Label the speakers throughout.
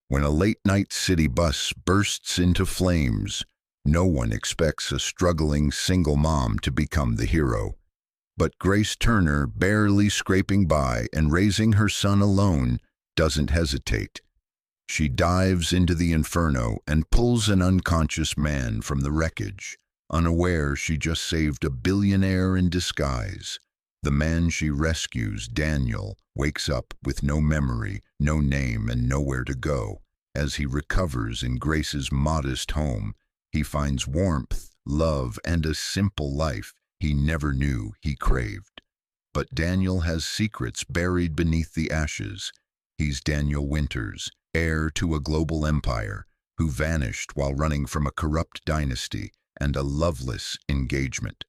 Speaker 1: When a late-night city bus bursts into flames, no one expects a struggling single mom to become the hero. But Grace Turner, barely scraping by and raising her son alone, doesn't hesitate. She dives into the inferno and pulls an unconscious man from the wreckage, unaware she just saved a billionaire in disguise. The man she rescues, Daniel, wakes up with no memory, no name, and nowhere to go. As he recovers in Grace's modest home, he finds warmth, love, and a simple life he never knew he craved. But Daniel has secrets buried beneath the ashes. He's Daniel Winters, heir to a global empire, who vanished while running from a corrupt dynasty and a loveless engagement.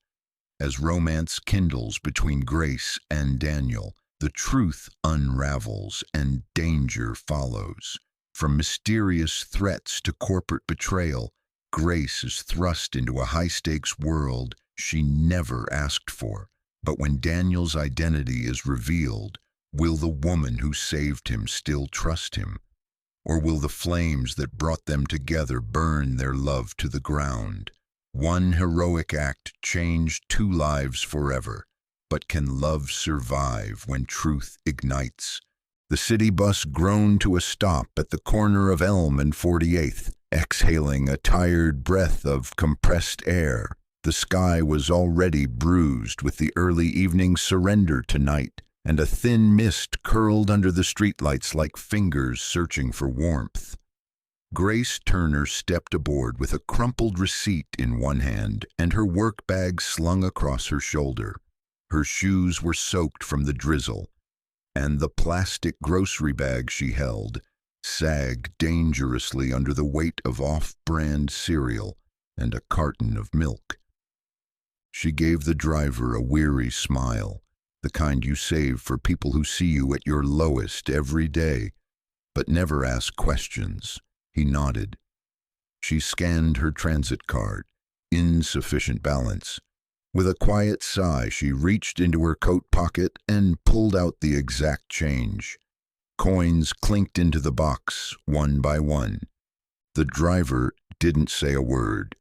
Speaker 1: As romance kindles between Grace and Daniel, the truth unravels and danger follows. From mysterious threats to corporate betrayal, Grace is thrust into a high-stakes world she never asked for. But when Daniel's identity is revealed, will the woman who saved him still trust him? Or will the flames that brought them together burn their love to the ground? One heroic act changed two lives forever. But can love survive when truth ignites? The city bus groaned to a stop at the corner of Elm and 48th, exhaling a tired breath of compressed air. The sky was already bruised with the early evening surrender to night, and a thin mist curled under the streetlights like fingers searching for warmth. Grace Turner stepped aboard with a crumpled receipt in one hand and her work bag slung across her shoulder. Her shoes were soaked from the drizzle, and the plastic grocery bag she held sagged dangerously under the weight of off-brand cereal and a carton of milk. She gave the driver a weary smile, the kind you save for people who see you at your lowest every day, but never ask questions. He nodded. She scanned her transit card. Insufficient balance. With a quiet sigh, she reached into her coat pocket and pulled out the exact change. Coins clinked into the box, one by one. The driver didn't say a word.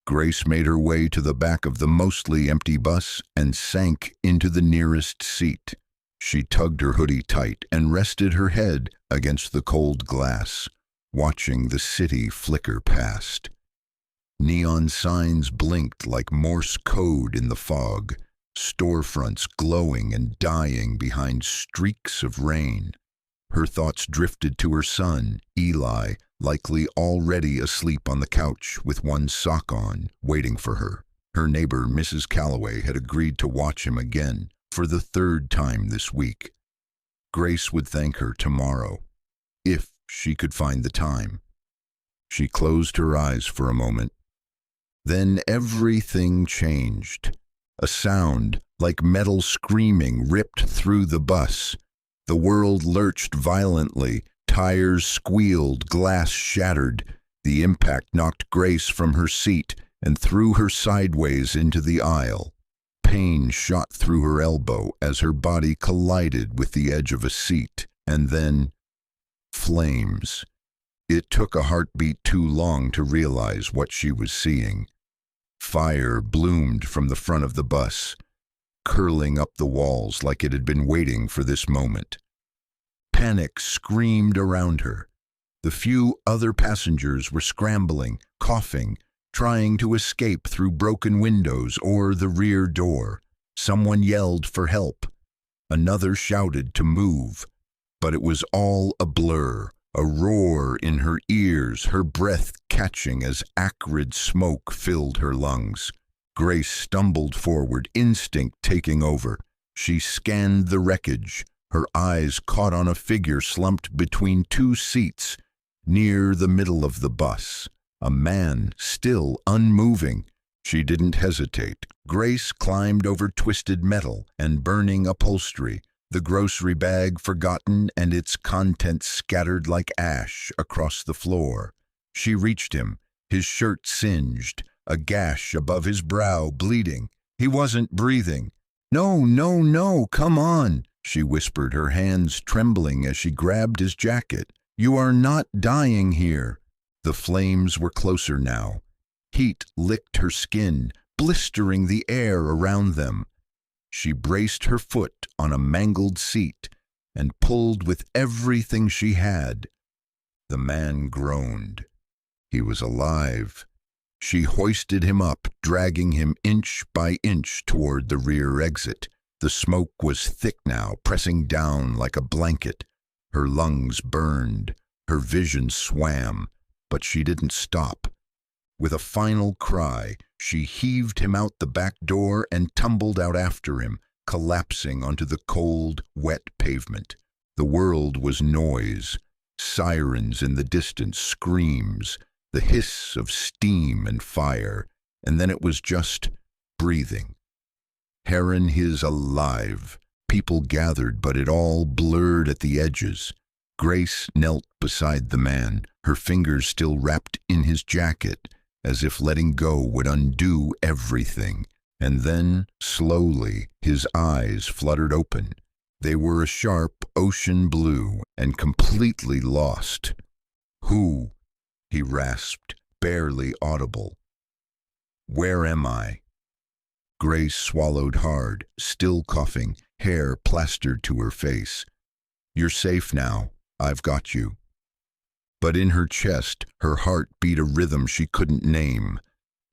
Speaker 1: Grace made her way to the back of the mostly empty bus and sank into the nearest seat. She tugged her hoodie tight and rested her head against the cold glass, watching the city flicker past. Neon signs blinked like Morse code in the fog, storefronts glowing and dying behind streaks of rain. Her thoughts drifted to her son, Eli, likely already asleep on the couch with one sock on, waiting for her. Her neighbor, Mrs. Calloway, had agreed to watch him again, for the third time this week. Grace would thank her tomorrow, if she could find the time. She closed her eyes for a moment. Then everything changed. A sound, like metal screaming, ripped through the bus. The world lurched violently. Tires squealed, glass shattered. The impact knocked Grace from her seat and threw her sideways into the aisle. Pain shot through her elbow as her body collided with the edge of a seat, and then flames. It took a heartbeat too long to realize what she was seeing. Fire bloomed from the front of the bus, curling up the walls like it had been waiting for this moment. Panic screamed around her. The few other passengers were scrambling, coughing, trying to escape through broken windows or the rear door. Someone yelled for help. Another shouted to move. But it was all a blur, a roar in her ears, her breath catching as acrid smoke filled her lungs. Grace stumbled forward, instinct taking over. She scanned the wreckage. Her eyes caught on a figure slumped between two seats, near the middle of the bus. A man, still unmoving. She didn't hesitate. Grace climbed over twisted metal and burning upholstery, the grocery bag forgotten and its contents scattered like ash across the floor. She reached him, his shirt singed, a gash above his brow bleeding. He wasn't breathing. "No, no, no, come on," she whispered, her hands trembling as she grabbed his jacket. You are not dying here." The flames were closer now. Heat licked her skin, blistering the air around them. She braced her foot on a mangled seat and pulled with everything she had. The man groaned. He was alive. She hoisted him up, dragging him inch by inch toward the rear exit. The smoke was thick now, pressing down like a blanket. Her lungs burned. Her vision swam, but she didn't stop. With a final cry, she heaved him out the back door and tumbled out after him, collapsing onto the cold, wet pavement. The world was noise, sirens in the distance, screams, the hiss of steam and fire, and then it was just breathing. Heron is alive. People gathered, but it all blurred at the edges. Grace knelt beside the man, her fingers still wrapped in his jacket, as if letting go would undo everything. And then, slowly, his eyes fluttered open. They were a sharp ocean blue and completely lost. "Who?" he rasped, barely audible. "Where am I?" Grace swallowed hard, still coughing, hair plastered to her face. "You're safe now. I've got you." But in her chest, her heart beat a rhythm she couldn't name.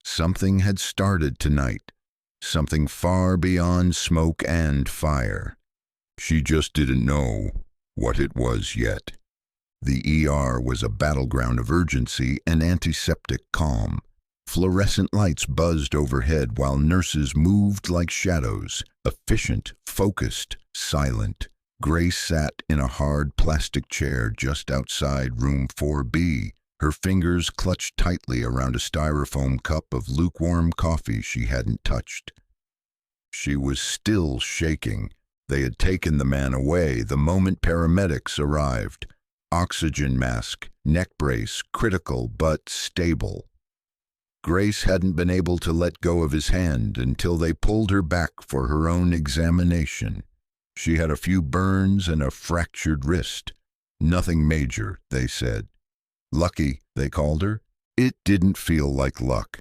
Speaker 1: Something had started tonight, something far beyond smoke and fire. She just didn't know what it was yet. The ER was a battleground of urgency and antiseptic calm. Fluorescent lights buzzed overhead while nurses moved like shadows, efficient, focused, silent. Grace sat in a hard plastic chair just outside room 4B, her fingers clutched tightly around a styrofoam cup of lukewarm coffee she hadn't touched. She was still shaking. They had taken the man away the moment paramedics arrived. Oxygen mask, neck brace, critical but stable. Grace hadn't been able to let go of his hand until they pulled her back for her own examination. She had a few burns and a fractured wrist. Nothing major, they said. Lucky, they called her. It didn't feel like luck.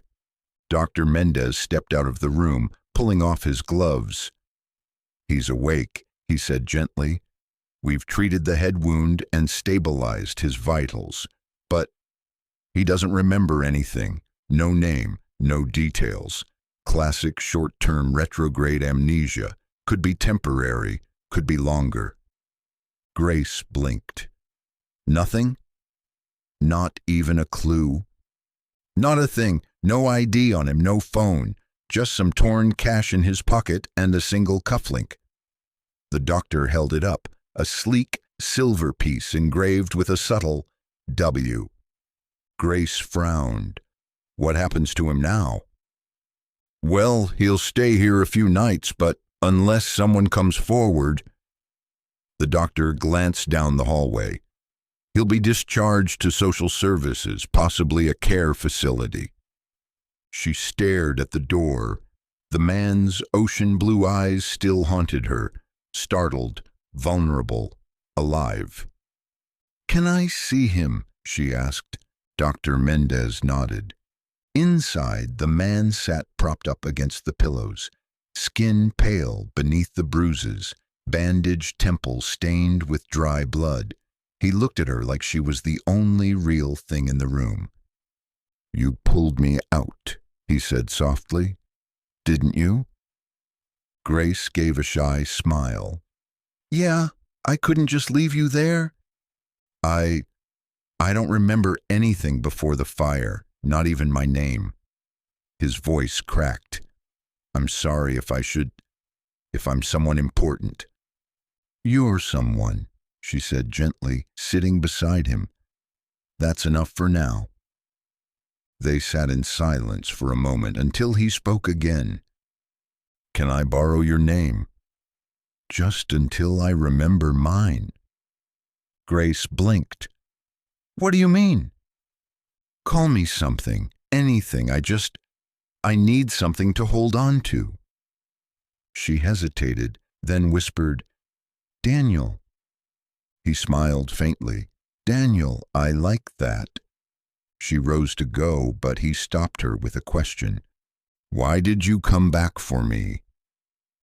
Speaker 1: Dr. Mendez stepped out of the room, pulling off his gloves. "He's awake," he said gently. "We've treated the head wound and stabilized his vitals. But he doesn't remember anything. No name, no details. Classic short-term retrograde amnesia. Could be temporary, could be longer." Grace blinked. "Nothing? Not even a clue?" "Not a thing. No ID on him, no phone. Just some torn cash in his pocket and a single cufflink." The doctor held it up, a sleek silver piece engraved with a subtle W. Grace frowned. "What happens to him now?" "Well, he'll stay here a few nights, but unless someone comes forward." The doctor glanced down the hallway. "He'll be discharged to social services, possibly a care facility." She stared at the door. The man's ocean blue eyes still haunted her, startled, vulnerable, alive. "Can I see him?" she asked. Dr. Mendez nodded. Inside, the man sat propped up against the pillows, skin pale beneath the bruises, bandaged temples stained with dry blood. He looked at her like she was the only real thing in the room. "You pulled me out," he said softly. "Didn't you?" Grace gave a shy smile. "Yeah, I couldn't just leave you there." I don't remember anything before the fire, not even my name." His voice cracked. "I'm sorry if I'm someone important." "You're someone," she said gently, sitting beside him. "That's enough for now." They sat in silence for a moment until he spoke again. "Can I borrow your name?" "Just until I remember mine." Grace blinked. "What do you mean?" "Call me something, anything. I need something to hold on to." She hesitated, then whispered, "Daniel." He smiled faintly. Daniel, I like that. She rose to go, but he stopped her with a question. Why did you come back for me?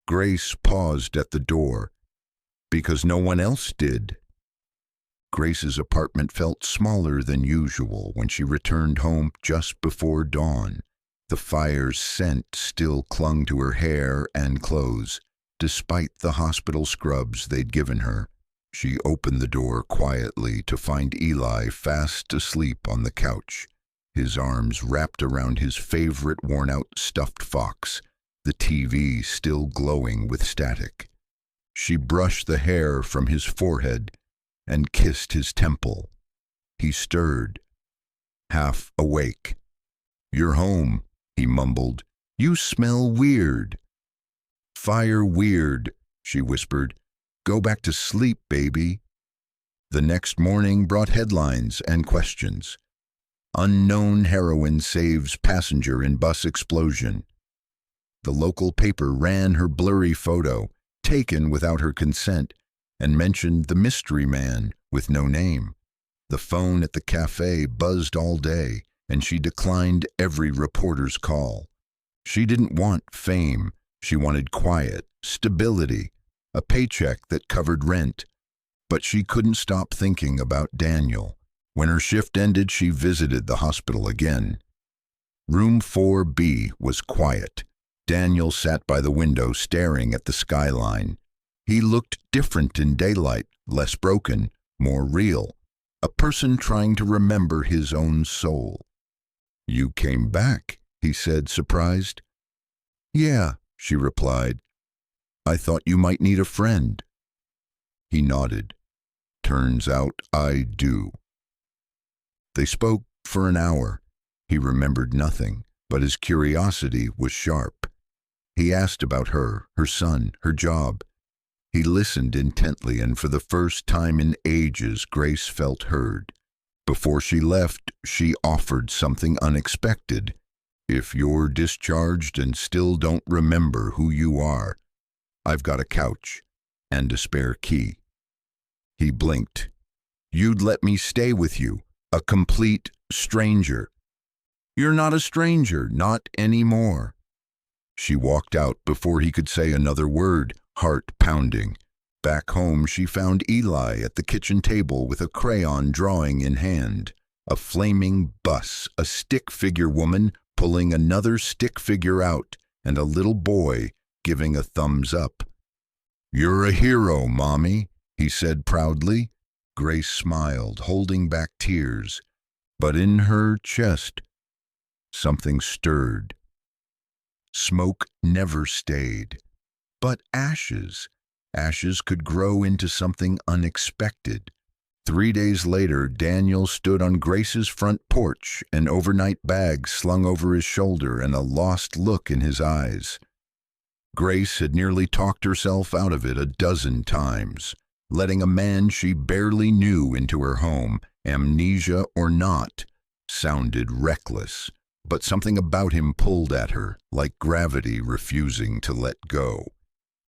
Speaker 1: Grace paused at the door. Because no one else did. Grace's apartment felt smaller than usual when she returned home just before dawn. The fire's scent still clung to her hair and clothes, despite the hospital scrubs they'd given her. She opened the door quietly to find Eli fast asleep on the couch, his arms wrapped around his favorite worn-out stuffed fox, the TV still glowing with static. She brushed the hair from his forehead and kissed his temple. He stirred, half awake. You're home, he mumbled. You smell weird. Fire weird, she whispered. Go back to sleep, baby. The next morning brought headlines and questions. Unknown heroine saves passenger in bus explosion. The local paper ran her blurry photo, taken without her consent, and mentioned the mystery man with no name. The phone at the cafe buzzed all day, and she declined every reporter's call. She didn't want fame. She wanted quiet, stability, a paycheck that covered rent. But she couldn't stop thinking about Daniel. When her shift ended, she visited the hospital again. Room 4B was quiet. Daniel sat by the window staring at the skyline. He looked different in daylight, less broken, more real. A person trying to remember his own soul. You came back, he said, surprised. Yeah, she replied. I thought you might need a friend. He nodded. Turns out I do. They spoke for an hour. He remembered nothing, but his curiosity was sharp. He asked about her son, her job. He listened intently, and for the first time in ages, Grace felt heard. Before she left, she offered something unexpected. If you're discharged and still don't remember who you are, I've got a couch and a spare key. He blinked. You'd let me stay with you, a complete stranger. You're not a stranger, not anymore. She walked out before he could say another word, heart pounding. Back home, she found Eli at the kitchen table with a crayon drawing in hand. A flaming bus, a stick figure woman pulling another stick figure out, and a little boy giving a thumbs up. You're a hero, Mommy, he said proudly. Grace smiled, holding back tears. But in her chest, something stirred. Smoke never stayed. But ashes could grow into something unexpected. 3 days later, Daniel stood on Grace's front porch, an overnight bag slung over his shoulder and a lost look in his eyes. Grace had nearly talked herself out of it a dozen times, letting a man she barely knew into her home, amnesia or not, sounded reckless. But something about him pulled at her, like gravity refusing to let go.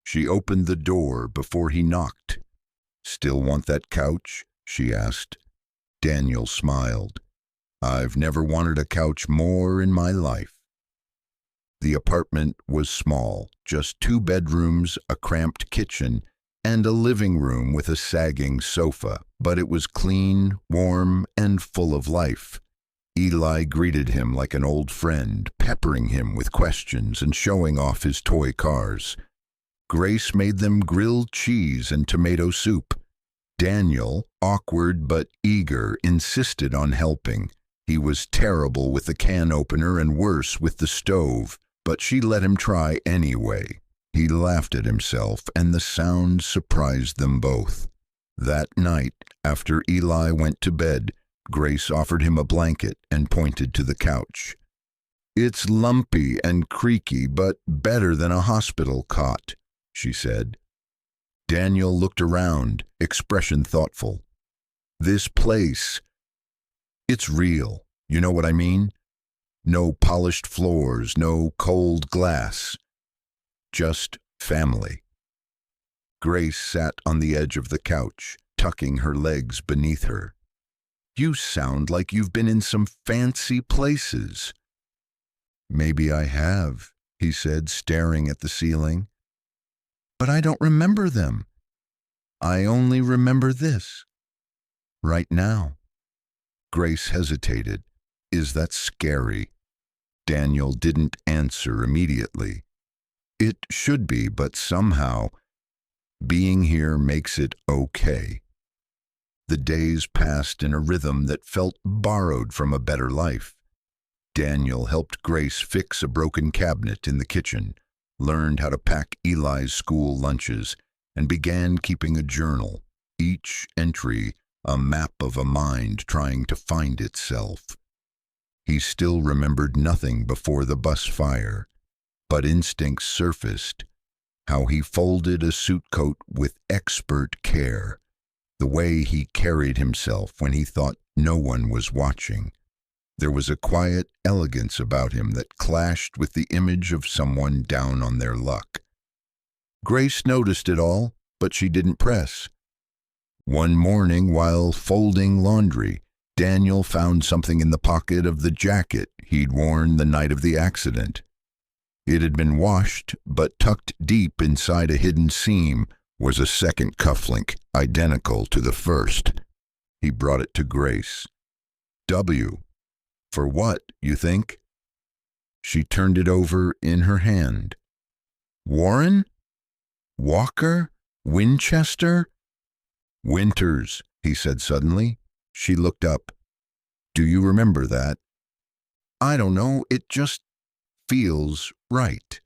Speaker 1: She opened the door before he knocked. Still want that couch? She asked. Daniel smiled. I've never wanted a couch more in my life. The apartment was small, just 2 bedrooms, a cramped kitchen, and a living room with a sagging sofa, but it was clean, warm, and full of life. Eli greeted him like an old friend, peppering him with questions and showing off his toy cars. Grace made them grilled cheese and tomato soup. Daniel, awkward but eager, insisted on helping. He was terrible with the can opener and worse with the stove, but she let him try anyway. He laughed at himself, and the sound surprised them both. That night, after Eli went to bed, Grace offered him a blanket and pointed to the couch. It's lumpy and creaky, but better than a hospital cot, she said. Daniel looked around, expression thoughtful. This place, it's real, you know what I mean? No polished floors, no cold glass. Just family. Grace sat on the edge of the couch, tucking her legs beneath her. You sound like you've been in some fancy places." "Maybe I have," he said, staring at the ceiling. "But I don't remember them. I only remember this. Right now." Grace hesitated. "Is that scary?" Daniel didn't answer immediately. "It should be, but somehow being here makes it okay." The days passed in a rhythm that felt borrowed from a better life. Daniel helped Grace fix a broken cabinet in the kitchen, learned how to pack Eli's school lunches, and began keeping a journal, each entry a map of a mind trying to find itself. He still remembered nothing before the bus fire, but instincts surfaced, how he folded a suit coat with expert care, the way he carried himself when he thought no one was watching. There was a quiet elegance about him that clashed with the image of someone down on their luck. Grace noticed it all, but she didn't press. One morning, while folding laundry, Daniel found something in the pocket of the jacket he'd worn the night of the accident. It had been washed, but tucked deep inside a hidden seam was a second cufflink, identical to the first. He brought it to Grace. "W. For what, you think?" She turned it over in her hand. "Warren? Walker? Winchester?" "Winters," he said suddenly. She looked up. "Do you remember that?" "I don't know, it just feels right."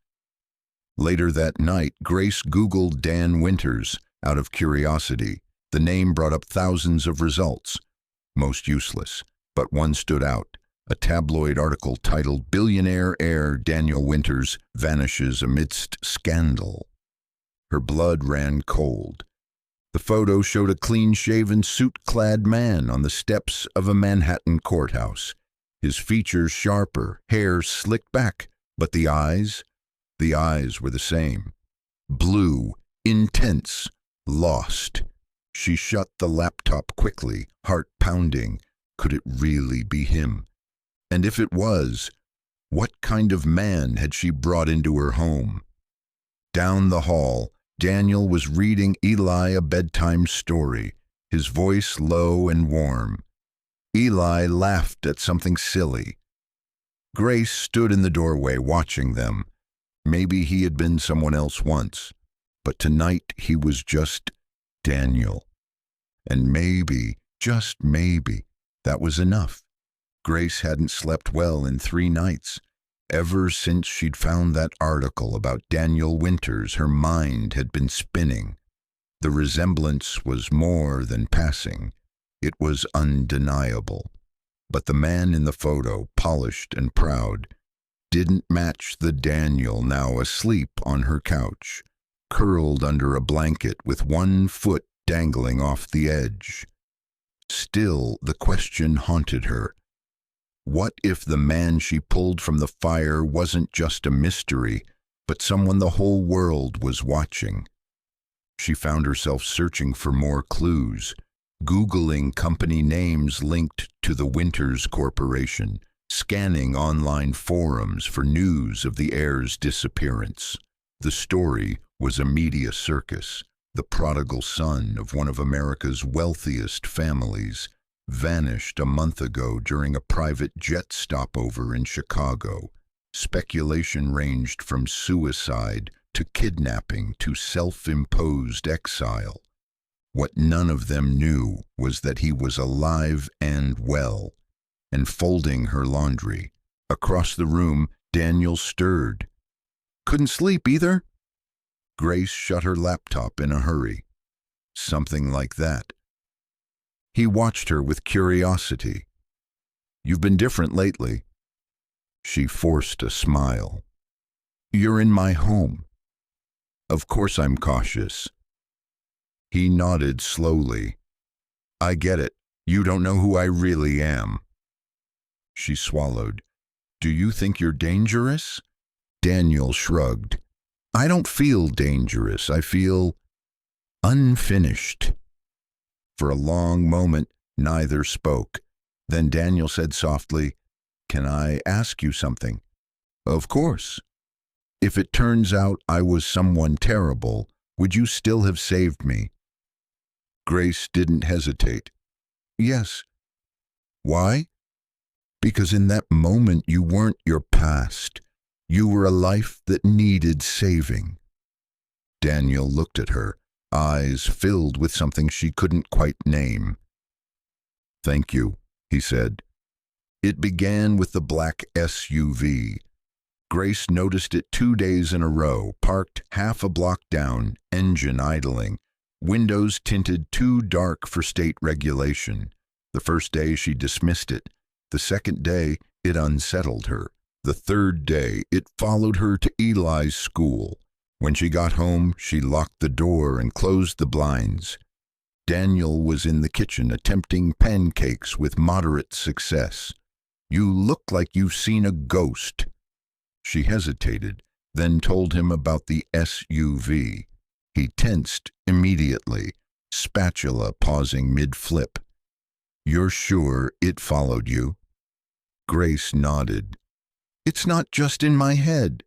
Speaker 1: Later that night, Grace Googled Dan Winters out of curiosity. The name brought up thousands of results, most useless, but one stood out. A tabloid article titled "Billionaire Heir Daniel Winters Vanishes Amidst Scandal." Her blood ran cold. The photo showed a clean-shaven, suit-clad man on the steps of a Manhattan courthouse. His features sharper, hair slicked back, but the eyes were the same. Blue, intense, lost. She shut the laptop quickly, heart pounding. Could it really be him? And if it was, what kind of man had she brought into her home? Down the hall, Daniel was reading Eli a bedtime story, his voice low and warm. Eli laughed at something silly. Grace stood in the doorway watching them. Maybe he had been someone else once, but tonight he was just Daniel. And maybe, just maybe, that was enough. Grace hadn't slept well in 3 nights. Ever since she'd found that article about Daniel Winters, her mind had been spinning. The resemblance was more than passing. It was undeniable. But the man in the photo, polished and proud, didn't match the Daniel now asleep on her couch, curled under a blanket with one foot dangling off the edge. Still, the question haunted her. What if the man she pulled from the fire wasn't just a mystery, but someone the whole world was watching? She found herself searching for more clues, Googling company names linked to the Winters Corporation, scanning online forums for news of the heir's disappearance. The story was a media circus. The prodigal son of one of America's wealthiest families vanished a month ago during a private jet stopover in Chicago. Speculation ranged from suicide to kidnapping to self-imposed exile. What none of them knew was that he was alive and well, and folding her laundry. Across the room, Daniel stirred. "Couldn't sleep either?" Grace shut her laptop in a hurry. "Something like that." He watched her with curiosity. "You've been different lately." She forced a smile. "You're in my home." "Of course I'm cautious." He nodded slowly. "I get it. You don't know who I really am." She swallowed. "Do you think you're dangerous?" Daniel shrugged. "I don't feel dangerous. I feel unfinished." For a long moment, Neither spoke. Then Daniel said softly, "Can I ask you something?" "Of course." "If it turns out I was someone terrible, would you still have saved me?" Grace didn't hesitate. "Yes." "Why?" "Because in that moment you weren't your past. You were a life that needed saving." Daniel looked at her, eyes filled with something she couldn't quite name. "Thank you," he said. It began with the black SUV. Grace noticed it 2 days in a row, parked half a block down, engine idling, windows tinted too dark for state regulation. The first day she dismissed it. The second day, it unsettled her. The third day, it followed her to Eli's school. When she got home, she locked the door and closed the blinds. Daniel was in the kitchen attempting pancakes with moderate success. "You look like you've seen a ghost." She hesitated, then told him about the SUV. He tensed immediately, spatula pausing mid-flip. "You're sure it followed you?" Grace nodded. "It's not just in my head."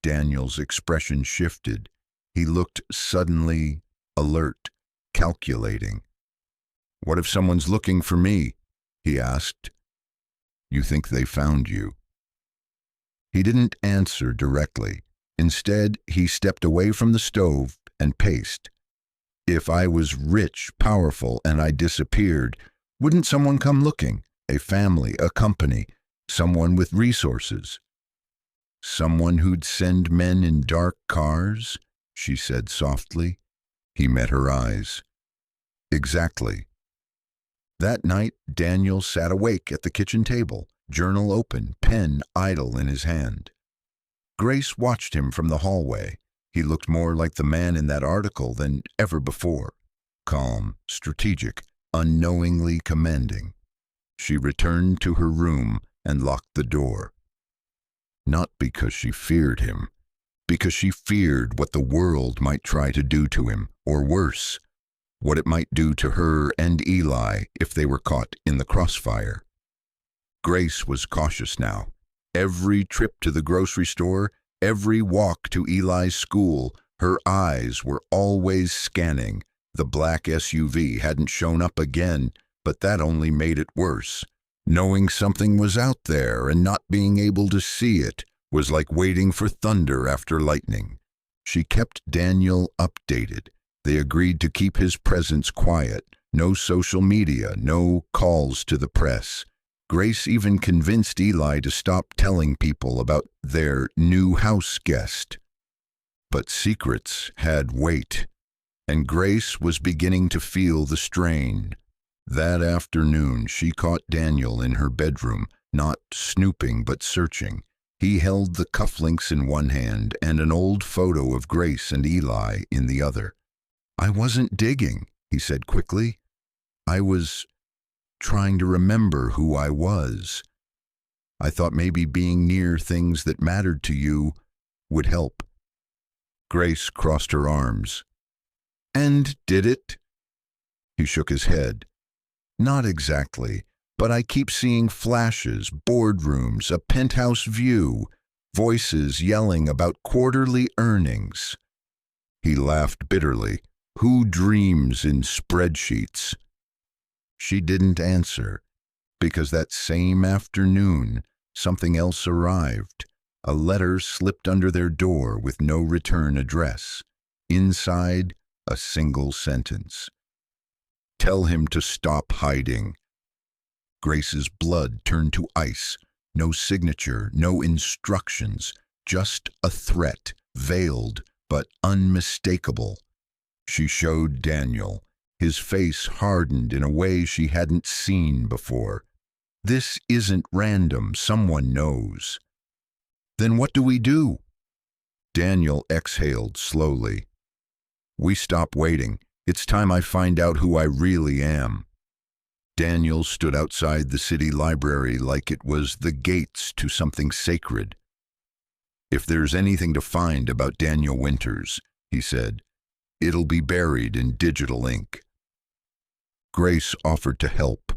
Speaker 1: Daniel's expression shifted. He looked suddenly alert, calculating. "What if someone's looking for me?" he asked. "You think they found you?" He didn't answer directly. Instead, he stepped away from the stove and paced. "If I was rich, powerful, and I disappeared, wouldn't someone come looking? A family, a company, someone with resources." "Someone who'd send men in dark cars?" she said softly. He met her eyes. "Exactly." That night, Daniel sat awake at the kitchen table, journal open, pen idle in his hand. Grace watched him from the hallway. He looked more like the man in that article than ever before. Calm, strategic, unknowingly commanding. She returned to her room and locked the door. Not because she feared him, because she feared what the world might try to do to him, or worse, what it might do to her and Eli if they were caught in the crossfire. Grace was cautious now. Every trip to the grocery store, every walk to Eli's school, her eyes were always scanning. The black SUV hadn't shown up again, but that only made it worse. Knowing something was out there and not being able to see it was like waiting for thunder after lightning. She kept Daniel updated. They agreed to keep his presence quiet. No social media, no calls to the press. Grace even convinced Eli to stop telling people about their new house guest. But secrets had weight, and Grace was beginning to feel the strain. That afternoon, she caught Daniel in her bedroom, not snooping but searching. He held the cufflinks in one hand and an old photo of Grace and Eli in the other. "I wasn't digging," he said quickly. "I was trying to remember who I was. I thought maybe being near things that mattered to you would help." Grace crossed her arms. "And did it?" He shook his head. "Not exactly, but I keep seeing flashes, boardrooms, a penthouse view, voices yelling about quarterly earnings." He laughed bitterly. "Who dreams in spreadsheets?" She didn't answer, because that same afternoon, something else arrived. A letter slipped under their door with no return address. Inside, a single sentence. "Tell him to stop hiding." Grace's blood turned to ice. No signature, no instructions, just a threat, veiled but unmistakable. She showed Daniel. His face hardened in a way she hadn't seen before. "This isn't random, someone knows." "Then what do we do?" Daniel exhaled slowly. "We stop waiting. It's time I find out who I really am." Daniel stood outside the city library like it was the gates to something sacred. "If there's anything to find about Daniel Winters," he said, "it'll be buried in digital ink." Grace offered to help.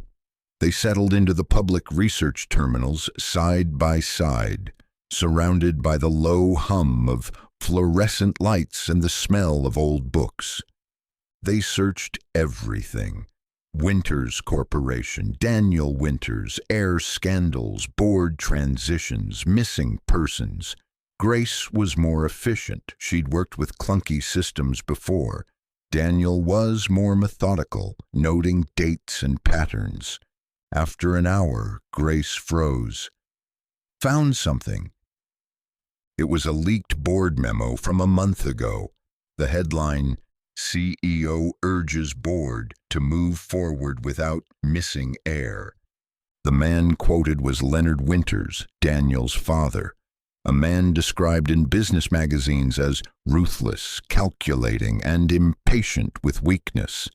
Speaker 1: They settled into the public research terminals side by side, surrounded by the low hum of fluorescent lights and the smell of old books. They searched everything. Winters Corporation, Daniel Winters, air scandals, board transitions, missing persons. Grace was more efficient. She'd worked with clunky systems before. Daniel was more methodical, noting dates and patterns. After an hour, Grace froze. Found something. It was a leaked board memo from a month ago. The headline, CEO urges board to move forward without missing air. The man quoted was Leonard Winters, Daniel's father, a man described in business magazines as ruthless, calculating, and impatient with weakness.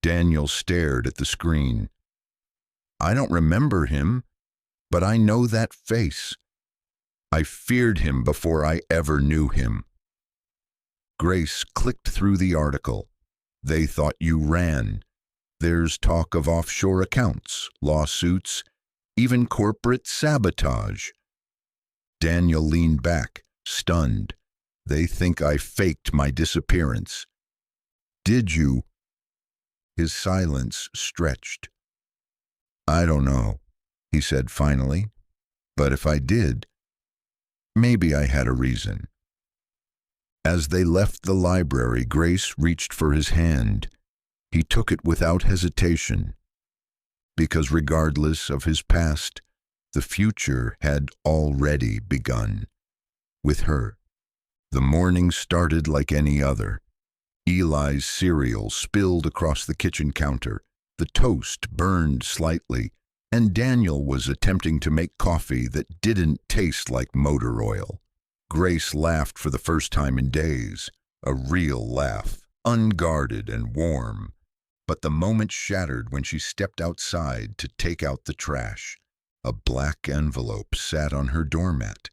Speaker 1: Daniel stared at the screen. I don't remember him, but I know that face. I feared him before I ever knew him. Grace clicked through the article. They thought you ran. There's talk of offshore accounts, lawsuits, even corporate sabotage. Daniel leaned back, stunned. They think I faked my disappearance. Did you? His silence stretched. I don't know, he said finally. But if I did, maybe I had a reason. As they left the library, Grace reached for his hand. He took it without hesitation, because regardless of his past, the future had already begun. With her, the morning started like any other. Eli's cereal spilled across the kitchen counter, the toast burned slightly, and Daniel was attempting to make coffee that didn't taste like motor oil. Grace laughed for the first time in days, a real laugh, unguarded and warm. But the moment shattered when she stepped outside to take out the trash. A black envelope sat on her doormat.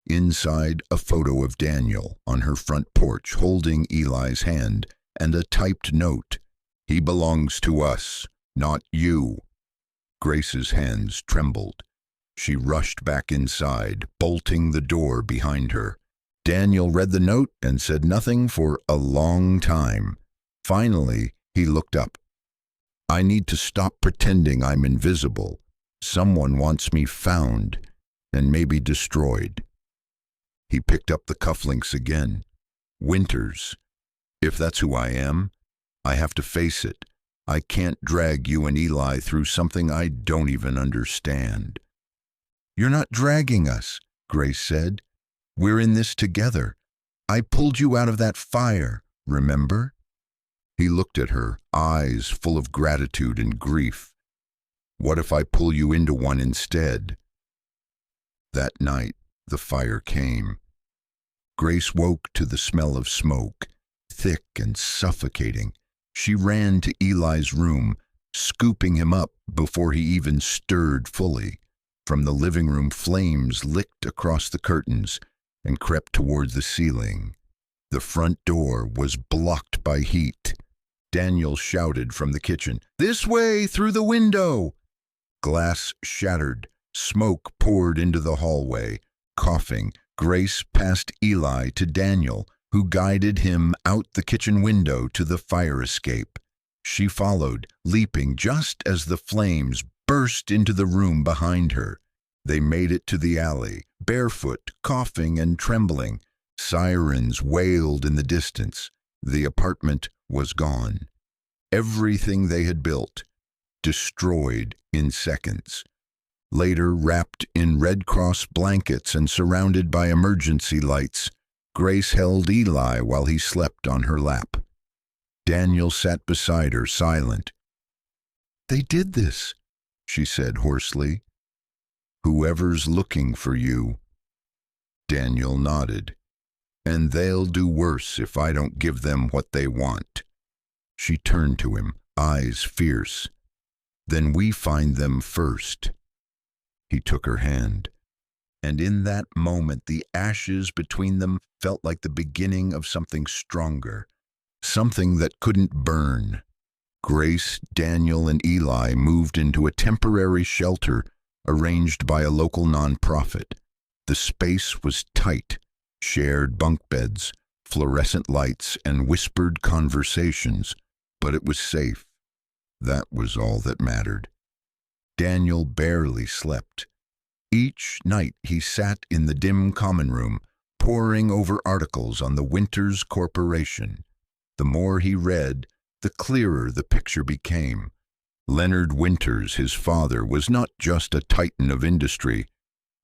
Speaker 1: Inside, a photo of Daniel on her front porch holding Eli's hand and a typed note. He belongs to us, not you. Grace's hands trembled. She rushed back inside, bolting the door behind her. Daniel read the note and said nothing for a long time. Finally, he looked up. I need to stop pretending I'm invisible. Someone wants me found and maybe destroyed. He picked up the cufflinks again. Winters. If that's who I am, I have to face it. I can't drag you and Eli through something I don't even understand. You're not dragging us, Grace said. We're in this together. I pulled you out of that fire, remember? He looked at her, eyes full of gratitude and grief. What if I pull you into one instead? That night, the fire came. Grace woke to the smell of smoke, thick and suffocating. She ran to Eli's room, scooping him up before he even stirred fully. From the living room, flames licked across the curtains and crept toward the ceiling. The front door was blocked by heat. Daniel shouted from the kitchen, "This way, through the window!" Glass shattered. Smoke poured into the hallway. Coughing, Grace passed Eli to Daniel, who guided him out the kitchen window to the fire escape. She followed, leaping just as the flames burst into the room behind her. They made it to the alley, barefoot, coughing and trembling. Sirens wailed in the distance. The apartment was gone. Everything they had built, destroyed in seconds. Later, wrapped in Red Cross blankets and surrounded by emergency lights, Grace held Eli while he slept on her lap. Daniel sat beside her, silent. They did this, she said hoarsely. Whoever's looking for you. Daniel nodded. And they'll do worse if I don't give them what they want. She turned to him, eyes fierce. Then we find them first. He took her hand. And in that moment, the ashes between them felt like the beginning of something stronger, something that couldn't burn. Grace, Daniel, and Eli moved into a temporary shelter arranged by a local nonprofit. The space was tight, shared bunk beds, fluorescent lights, and whispered conversations, but it was safe. That was all that mattered. Daniel barely slept. Each night he sat in the dim common room, poring over articles on the Winters Corporation. The more he read, the clearer the picture became. Leonard Winters, his father, was not just a titan of industry.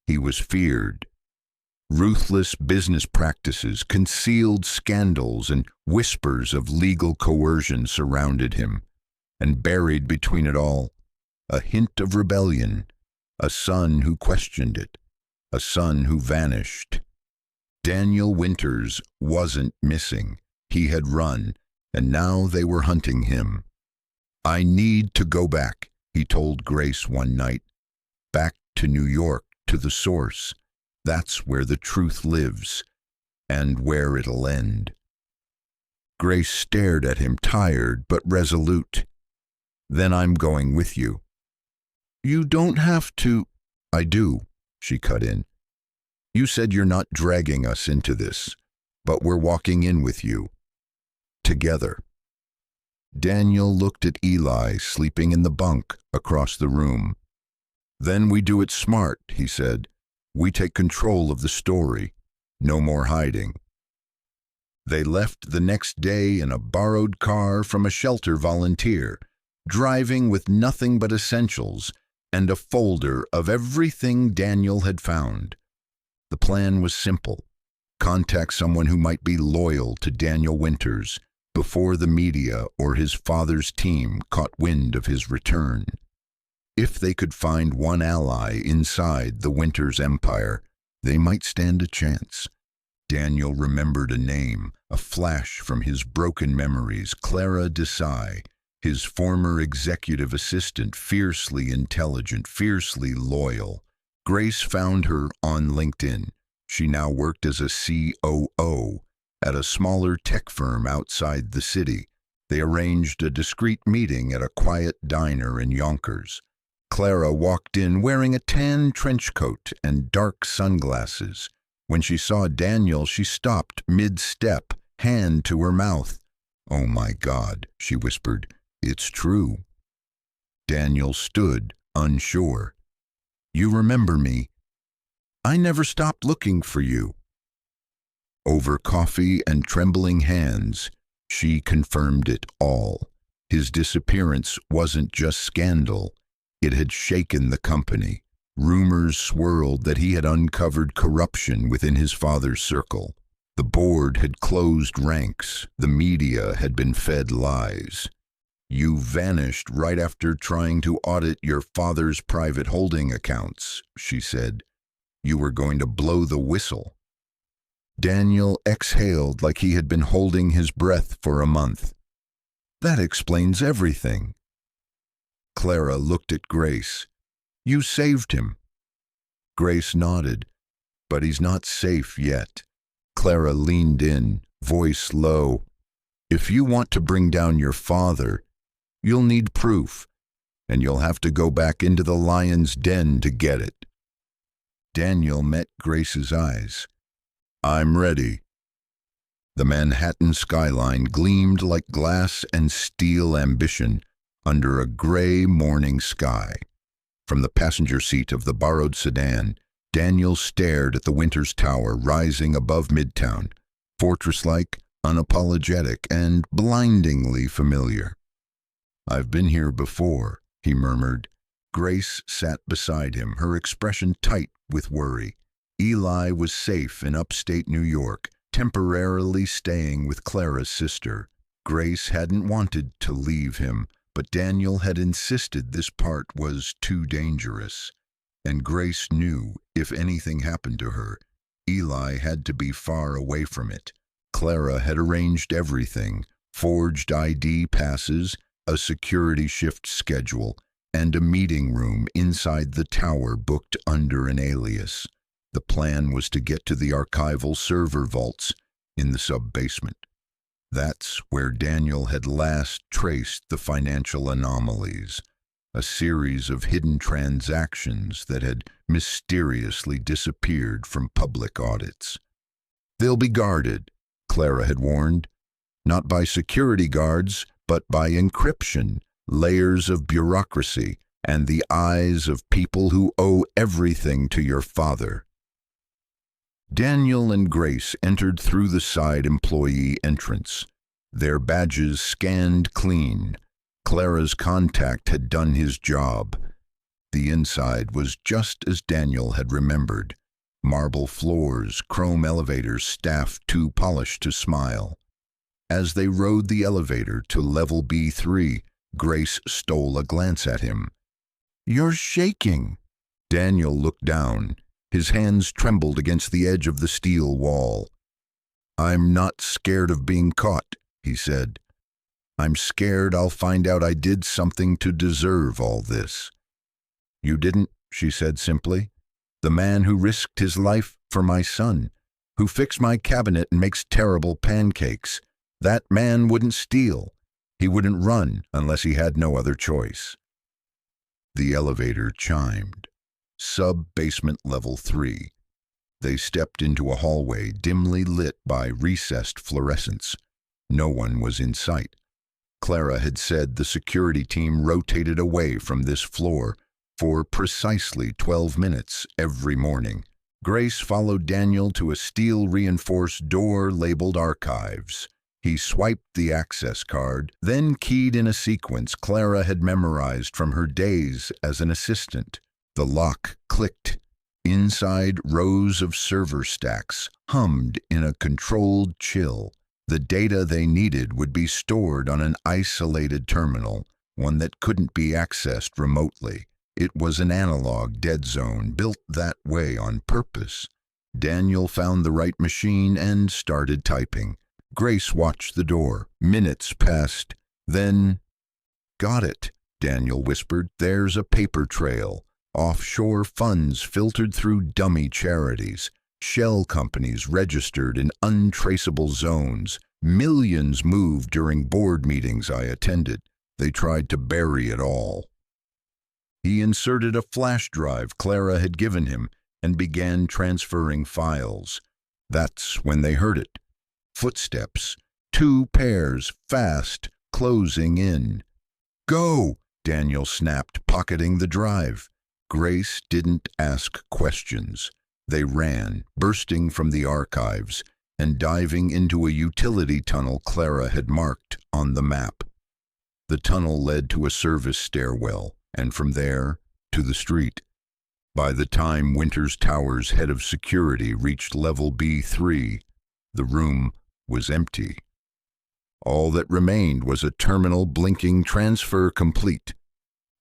Speaker 1: He was feared. Ruthless business practices, concealed scandals, and whispers of legal coercion surrounded him. And buried between it all, a hint of rebellion, a son who questioned it, a son who vanished. Daniel Winters wasn't missing. He had run, and now they were hunting him. "I need to go back," he told Grace one night. "Back to New York, to the source. That's where the truth lives, and where it'll end." Grace stared at him, tired but resolute. "Then I'm going with you." "You don't have to." "I do," she cut in. "You said you're not dragging us into this, but we're walking in with you. Together." Daniel looked at Eli, sleeping in the bunk across the room. "Then we do it smart," he said. "We take control of the story. No more hiding." They left the next day in a borrowed car from a shelter volunteer, driving with nothing but essentials and a folder of everything Daniel had found. The plan was simple: contact someone who might be loyal to Daniel Winters before the media or his father's team caught wind of his return. If they could find one ally inside the Winters empire, they might stand a chance. Daniel remembered a name, a flash from his broken memories: Clara Desai, his former executive assistant, fiercely intelligent, fiercely loyal. Grace found her on LinkedIn. She now worked as a COO at a smaller tech firm outside the city. They arranged a discreet meeting at a quiet diner in Yonkers. Clara walked in wearing a tan trench coat and dark sunglasses. When she saw Daniel, she stopped mid-step, hand to her mouth. "Oh my God," she whispered. "It's true." Daniel stood, unsure. "You remember me? I never stopped looking for you." Over coffee and trembling hands, she confirmed it all. His disappearance wasn't just scandal. It had shaken the company. Rumors swirled that he had uncovered corruption within his father's circle. The board had closed ranks. The media had been fed lies. "You vanished right after trying to audit your father's private holding accounts," she said. "You were going to blow the whistle." Daniel exhaled like he had been holding his breath for a month. "That explains everything." Clara looked at Grace. "You saved him." Grace nodded. "But he's not safe yet." Clara leaned in, voice low. "If you want to bring down your father, you'll need proof, and you'll have to go back into the lion's den to get it." Daniel met Grace's eyes. "I'm ready." The Manhattan skyline gleamed like glass and steel ambition under a gray morning sky. From the passenger seat of the borrowed sedan, Daniel stared at the Winters Tower rising above Midtown, fortress-like, unapologetic, and blindingly familiar. "I've been here before," he murmured. Grace sat beside him, her expression tight with worry. Eli was safe in upstate New York, temporarily staying with Clara's sister. Grace hadn't wanted to leave him, but Daniel had insisted this part was too dangerous. And Grace knew if anything happened to her, Eli had to be far away from it. Clara had arranged everything: forged ID passes, a security shift schedule, and a meeting room inside the tower booked under an alias. The plan was to get to the archival server vaults in the sub-basement. That's where Daniel had last traced the financial anomalies, a series of hidden transactions that had mysteriously disappeared from public audits. "They'll be guarded," Clara had warned, "not by security guards, but by encryption, layers of bureaucracy, and the eyes of people who owe everything to your father." Daniel and Grace entered through the side employee entrance, their badges scanned clean. Clara's contact had done his job. The inside was just as Daniel had remembered. Marble floors, chrome elevators, staff too polished to smile. As they rode the elevator to level B3, Grace stole a glance at him. "You're shaking." Daniel looked down. His hands trembled against the edge of the steel wall. "I'm not scared of being caught," he said. "I'm scared I'll find out I did something to deserve all this." "You didn't," she said simply. "The man who risked his life for my son, who fixed my cabinet and makes terrible pancakes, that man wouldn't steal. He wouldn't run unless he had no other choice." The elevator chimed. Sub-basement level 3. They stepped into a hallway dimly lit by recessed fluorescents. No one was in sight. Clara had said the security team rotated away from this floor for precisely 12 minutes every morning. Grace followed Daniel to a steel-reinforced door labeled Archives. He swiped the access card, then keyed in a sequence Clara had memorized from her days as an assistant. The lock clicked. Inside, rows of server stacks hummed in a controlled chill. The data they needed would be stored on an isolated terminal, one that couldn't be accessed remotely. It was an analog dead zone built that way on purpose. Daniel found the right machine and started typing. Grace watched the door. Minutes passed. Then, "Got it," Daniel whispered. "There's a paper trail. Offshore funds filtered through dummy charities. Shell companies registered in untraceable zones. Millions moved during board meetings I attended. They tried to bury it all." He inserted a flash drive Clara had given him and began transferring files. That's when they heard it. Footsteps. 2 pairs, fast, closing in. "Go!" Daniel snapped, pocketing the drive. Grace didn't ask questions. They ran, bursting from the archives and diving into a utility tunnel Clara had marked on the map. The tunnel led to a service stairwell, and from there to the street. By the time Winters Tower's head of security reached level B3, the room was empty. All that remained was a terminal blinking "transfer complete."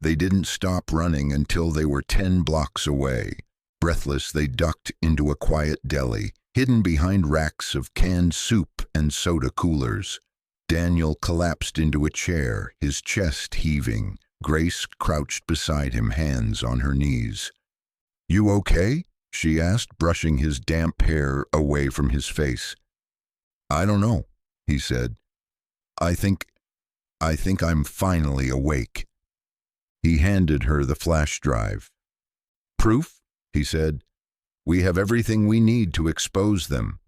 Speaker 1: They didn't stop running until they were 10 blocks away. Breathless, they ducked into a quiet deli, hidden behind racks of canned soup and soda coolers. Daniel collapsed into a chair, his chest heaving. Grace crouched beside him, hands on her knees. "You okay?" she asked, brushing his damp hair away from his face. "I don't know," he said. I think I'm finally awake." He handed her the flash drive. "Proof?" he said. "We have everything we need to expose them."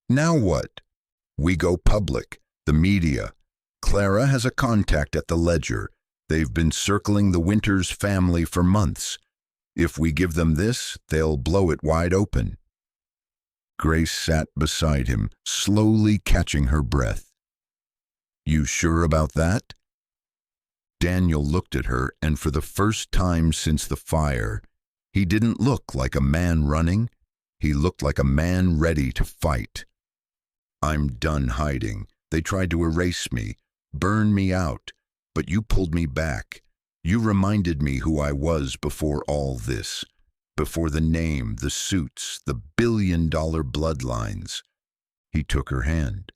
Speaker 1: "Now what?" "We go public. The media. Clara has a contact at the Ledger. They've been circling the Winters family for months. If we give them this, they'll blow it wide open." Grace sat beside him, slowly catching her breath. "You sure about that?" Daniel looked at her, and for the first time since the fire, he didn't look like a man running. He looked like a man ready to fight. "I'm done hiding. They tried to erase me, burn me out, but you pulled me back. You reminded me who I was before all this, before the name, the suits, the billion-dollar bloodlines." He took her hand.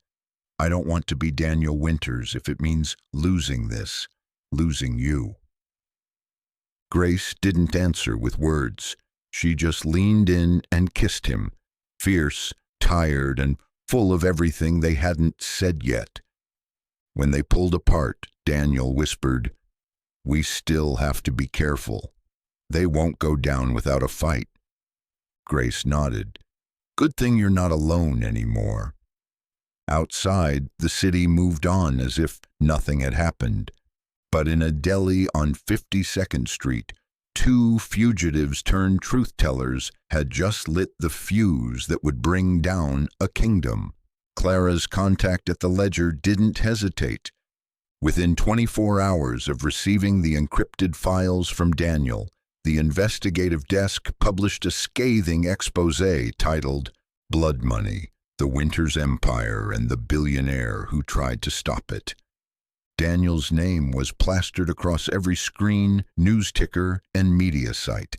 Speaker 1: "I don't want to be Daniel Winters if it means losing this, losing you." Grace didn't answer with words. She just leaned in and kissed him, fierce, tired, and full of everything they hadn't said yet. When they pulled apart, Daniel whispered, "We still have to be careful. They won't go down without a fight." Grace nodded. "Good thing you're not alone anymore." Outside, the city moved on as if nothing had happened. But in a deli on 52nd Street, two fugitives turned truth-tellers had just lit the fuse that would bring down a kingdom. Clara's contact at the Ledger didn't hesitate. Within 24 hours of receiving the encrypted files from Daniel, the investigative desk published a scathing exposé titled "Blood Money: The Winters Empire and the Billionaire Who Tried to Stop It." Daniel's name was plastered across every screen, news ticker, and media site.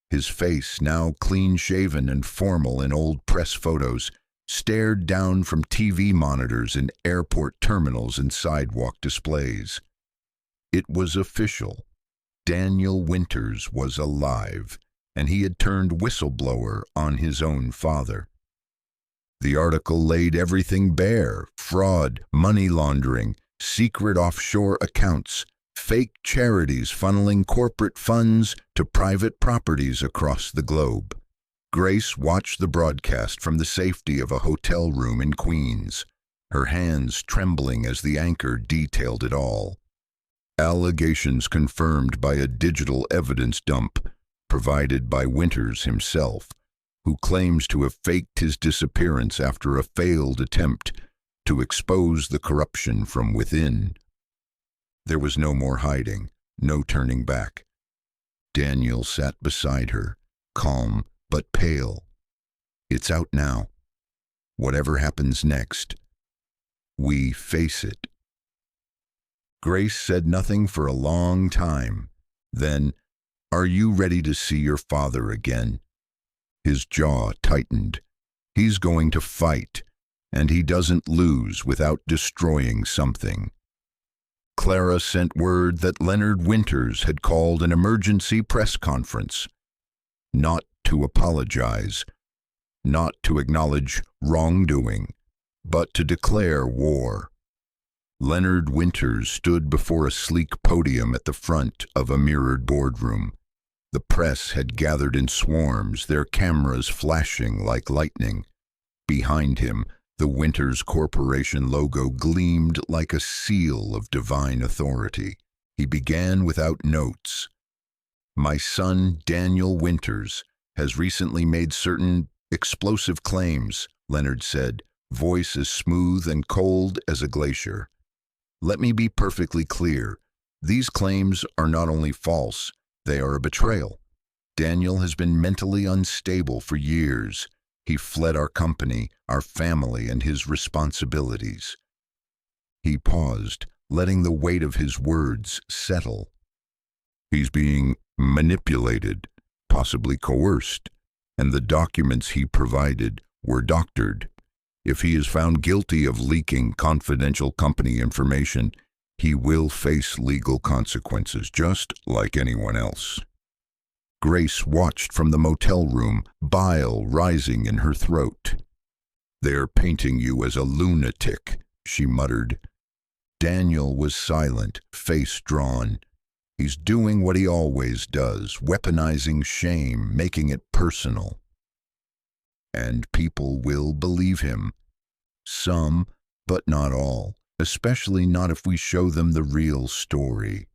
Speaker 1: His face, now clean-shaven and formal in old press photos, stared down from TV monitors in airport terminals and sidewalk displays. It was official. Daniel Winters was alive, and he had turned whistleblower on his own father. The article laid everything bare: fraud, money laundering, secret offshore accounts, fake charities funneling corporate funds to private properties across the globe. Grace watched the broadcast from the safety of a hotel room in Queens, her hands trembling as the anchor detailed it all. Allegations confirmed by a digital evidence dump provided by Winters himself, who claims to have faked his disappearance after a failed attempt to expose the corruption from within. There was no more hiding, no turning back. Daniel sat beside her, calm but pale. "It's out now. Whatever happens next, we face it." Grace said nothing for a long time. Then, "Are you ready to see your father again?" His jaw tightened. "He's going to fight, and he doesn't lose without destroying something." Clara sent word that Leonard Winters had called an emergency press conference. Not to apologize, not to acknowledge wrongdoing, but to declare war. Leonard Winters stood before a sleek podium at the front of a mirrored boardroom. The press had gathered in swarms, their cameras flashing like lightning. Behind him, the Winters Corporation logo gleamed like a seal of divine authority. He began without notes. "My son, Daniel Winters, has recently made certain explosive claims," Leonard said, voice as smooth and cold as a glacier. "Let me be perfectly clear. These claims are not only false, they are a betrayal. Daniel has been mentally unstable for years. He fled our company, our family, and his responsibilities." He paused, letting the weight of his words settle. "He's being manipulated, possibly coerced, and the documents he provided were doctored. If he is found guilty of leaking confidential company information, he will face legal consequences, just like anyone else." Grace watched from the motel room, bile rising in her throat. "They're painting you as a lunatic," she muttered. Daniel was silent, face drawn. "He's doing what he always does, weaponizing shame, making it personal. And people will believe him. Some, but not all, especially not if we show them the real story."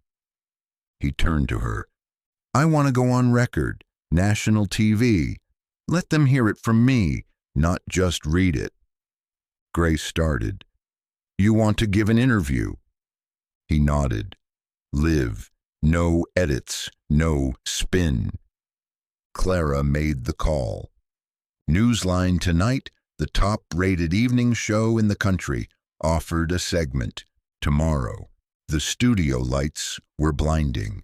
Speaker 1: He turned to her. "I want to go on record, national TV. Let them hear it from me, not just read it." Grace started. "You want to give an interview?" He nodded. "Live. No edits, no spin." Clara made the call. Newsline tonight, the top-rated evening show in the country, offered a segment. Tomorrow, the studio lights were blinding.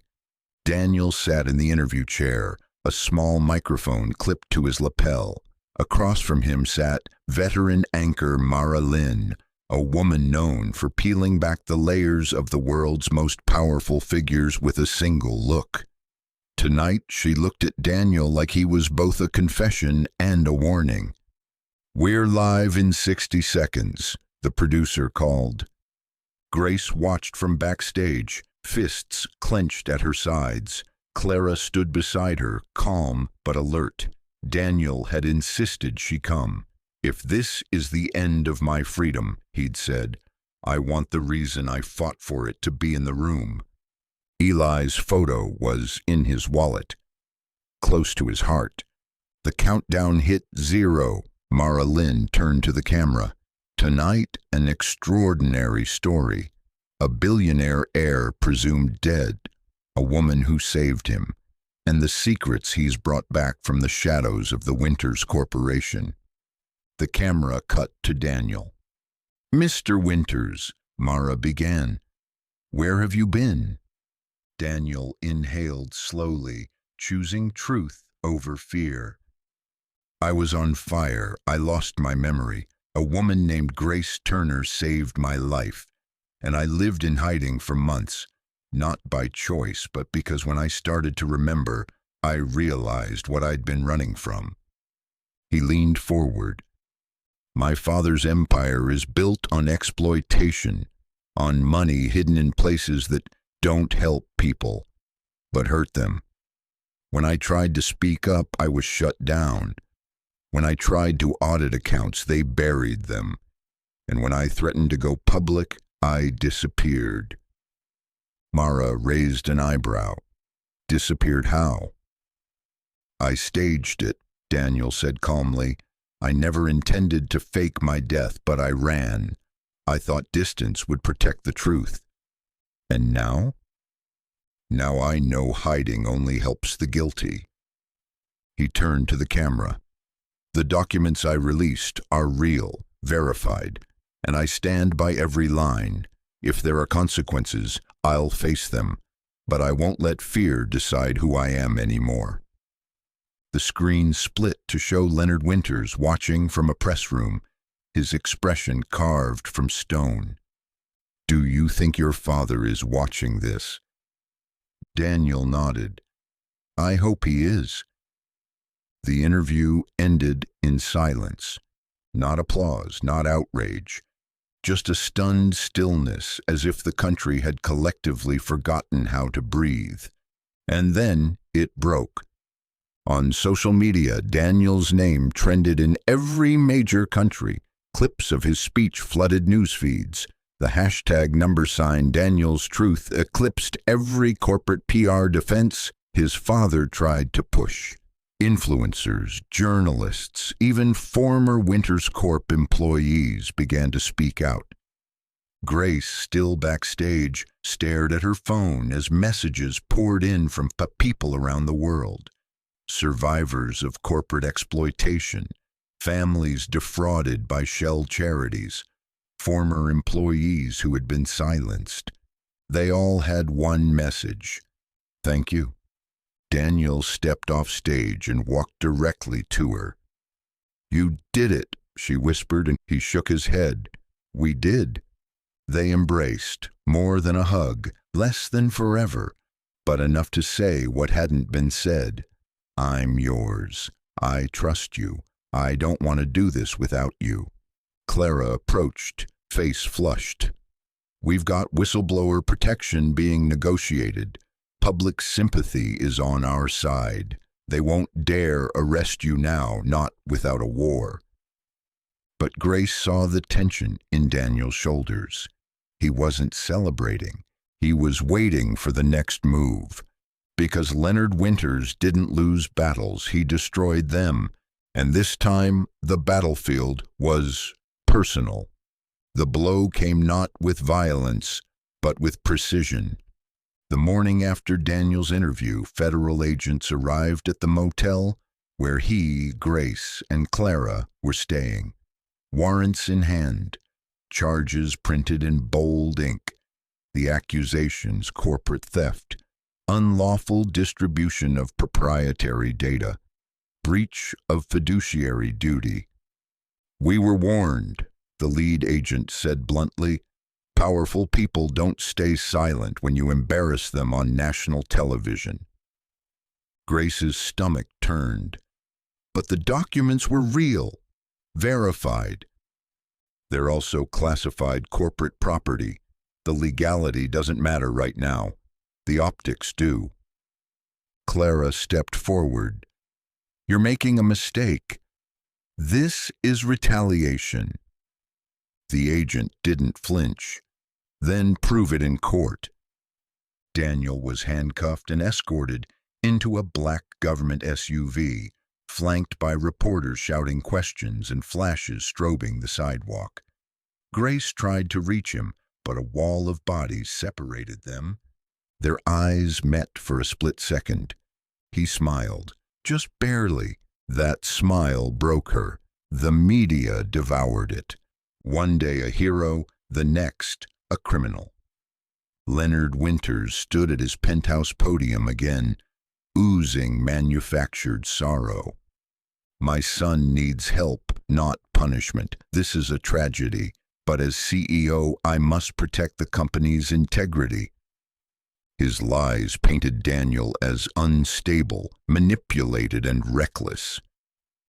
Speaker 1: Daniel sat in the interview chair, a small microphone clipped to his lapel. Across from him sat veteran anchor Mara Lynn, a woman known for peeling back the layers of the world's most powerful figures with a single look. Tonight, she looked at Daniel like he was both a confession and a warning. "We're live in 60 seconds, the producer called. Grace watched from backstage, fists clenched at her sides. Clara stood beside her, calm but alert. Daniel had insisted she come. "If this is the end of my freedom," he'd said, "I want the reason I fought for it to be in the room." Eli's photo was in his wallet, close to his heart. The countdown hit 0. Mara Lynn turned to the camera. "Tonight, an extraordinary story. A billionaire heir presumed dead, a woman who saved him, and the secrets he's brought back from the shadows of the Winters Corporation." The camera cut to Daniel. "Mr. Winters," Mara began, "where have you been?" Daniel inhaled slowly, choosing truth over fear. "I was on fire. I lost my memory. A woman named Grace Turner saved my life, and I lived in hiding for months, not by choice, but because when I started to remember, I realized what I'd been running from." He leaned forward. "My father's empire is built on exploitation, on money hidden in places that don't help people, but hurt them. When I tried to speak up, I was shut down. When I tried to audit accounts, they buried them. And when I threatened to go public, I disappeared." Mara raised an eyebrow. "Disappeared how?" "I staged it," Daniel said calmly. "I never intended to fake my death, but I ran. I thought distance would protect the truth. And now? Now I know hiding only helps the guilty." He turned to the camera. "The documents I released are real, verified, and I stand by every line. If there are consequences, I'll face them, but I won't let fear decide who I am anymore." The screen split to show Leonard Winters watching from a press room, his expression carved from stone. "Do you think your father is watching this?" Daniel nodded. "I hope he is." The interview ended in silence. Not applause, not outrage. Just a stunned stillness, as if the country had collectively forgotten how to breathe. And then it broke. On social media, Daniel's name trended in every major country. Clips of his speech flooded news feeds. The hashtag #Daniel's Truth eclipsed every corporate PR defense his father tried to push. Influencers, journalists, even former Winters Corp employees began to speak out. Grace, still backstage, stared at her phone as messages poured in from people around the world. Survivors of corporate exploitation, families defrauded by shell charities, former employees who had been silenced. They all had one message: "Thank you." Daniel stepped off stage and walked directly to her. "You did it," she whispered, and he shook his head. "We did." They embraced, more than a hug, less than forever, but enough to say what hadn't been said. "I'm yours. I trust you. I don't want to do this without you." Clara approached, face flushed. "We've got whistleblower protection being negotiated. Public sympathy is on our side. They won't dare arrest you now, not without a war." But Grace saw the tension in Daniel's shoulders. He wasn't celebrating. He was waiting for the next move. Because Leonard Winters didn't lose battles, he destroyed them. And this time, the battlefield was personal. The blow came not with violence, but with precision. The morning after Daniel's interview, federal agents arrived at the motel where he, Grace, and Clara were staying. Warrants in hand, charges printed in bold ink. The accusations: corporate theft, unlawful distribution of proprietary data, breach of fiduciary duty. "We were warned," the lead agent said bluntly. "Powerful people don't stay silent when you embarrass them on national television." Grace's stomach turned. But the documents were real. Verified. They're also classified corporate property. The legality doesn't matter right now. The optics do. Clara stepped forward. You're making a mistake. This is retaliation. The agent didn't flinch. Then prove it in court. Daniel was handcuffed and escorted into a black government SUV, flanked by reporters shouting questions and flashes strobing the sidewalk. Grace tried to reach him, but a wall of bodies separated them. Their eyes met for a split second. He smiled, just barely. That smile broke her. The media devoured it. One day a hero, the next a criminal. Leonard Winters stood at his penthouse podium again, oozing manufactured sorrow. My son needs help, not punishment. This is a tragedy, but as CEO, I must protect the company's integrity. His lies painted Daniel as unstable, manipulated, and reckless.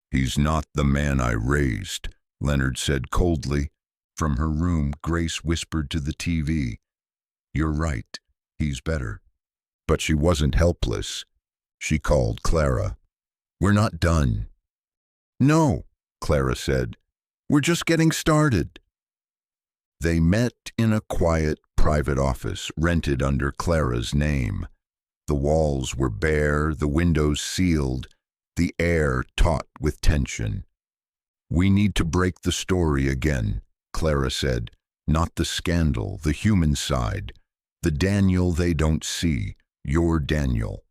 Speaker 1: He's not the man I raised, Leonard said coldly. From her room, Grace whispered to the TV, You're right, he's better. But she wasn't helpless. She called Clara. We're not done. No, Clara said. We're just getting started. They met in a quiet, private office rented under Clara's name. The walls were bare, the windows sealed, the air taut with tension. We need to break the story again, Clara said. Not the scandal, the human side. The Daniel they don't see, your Daniel.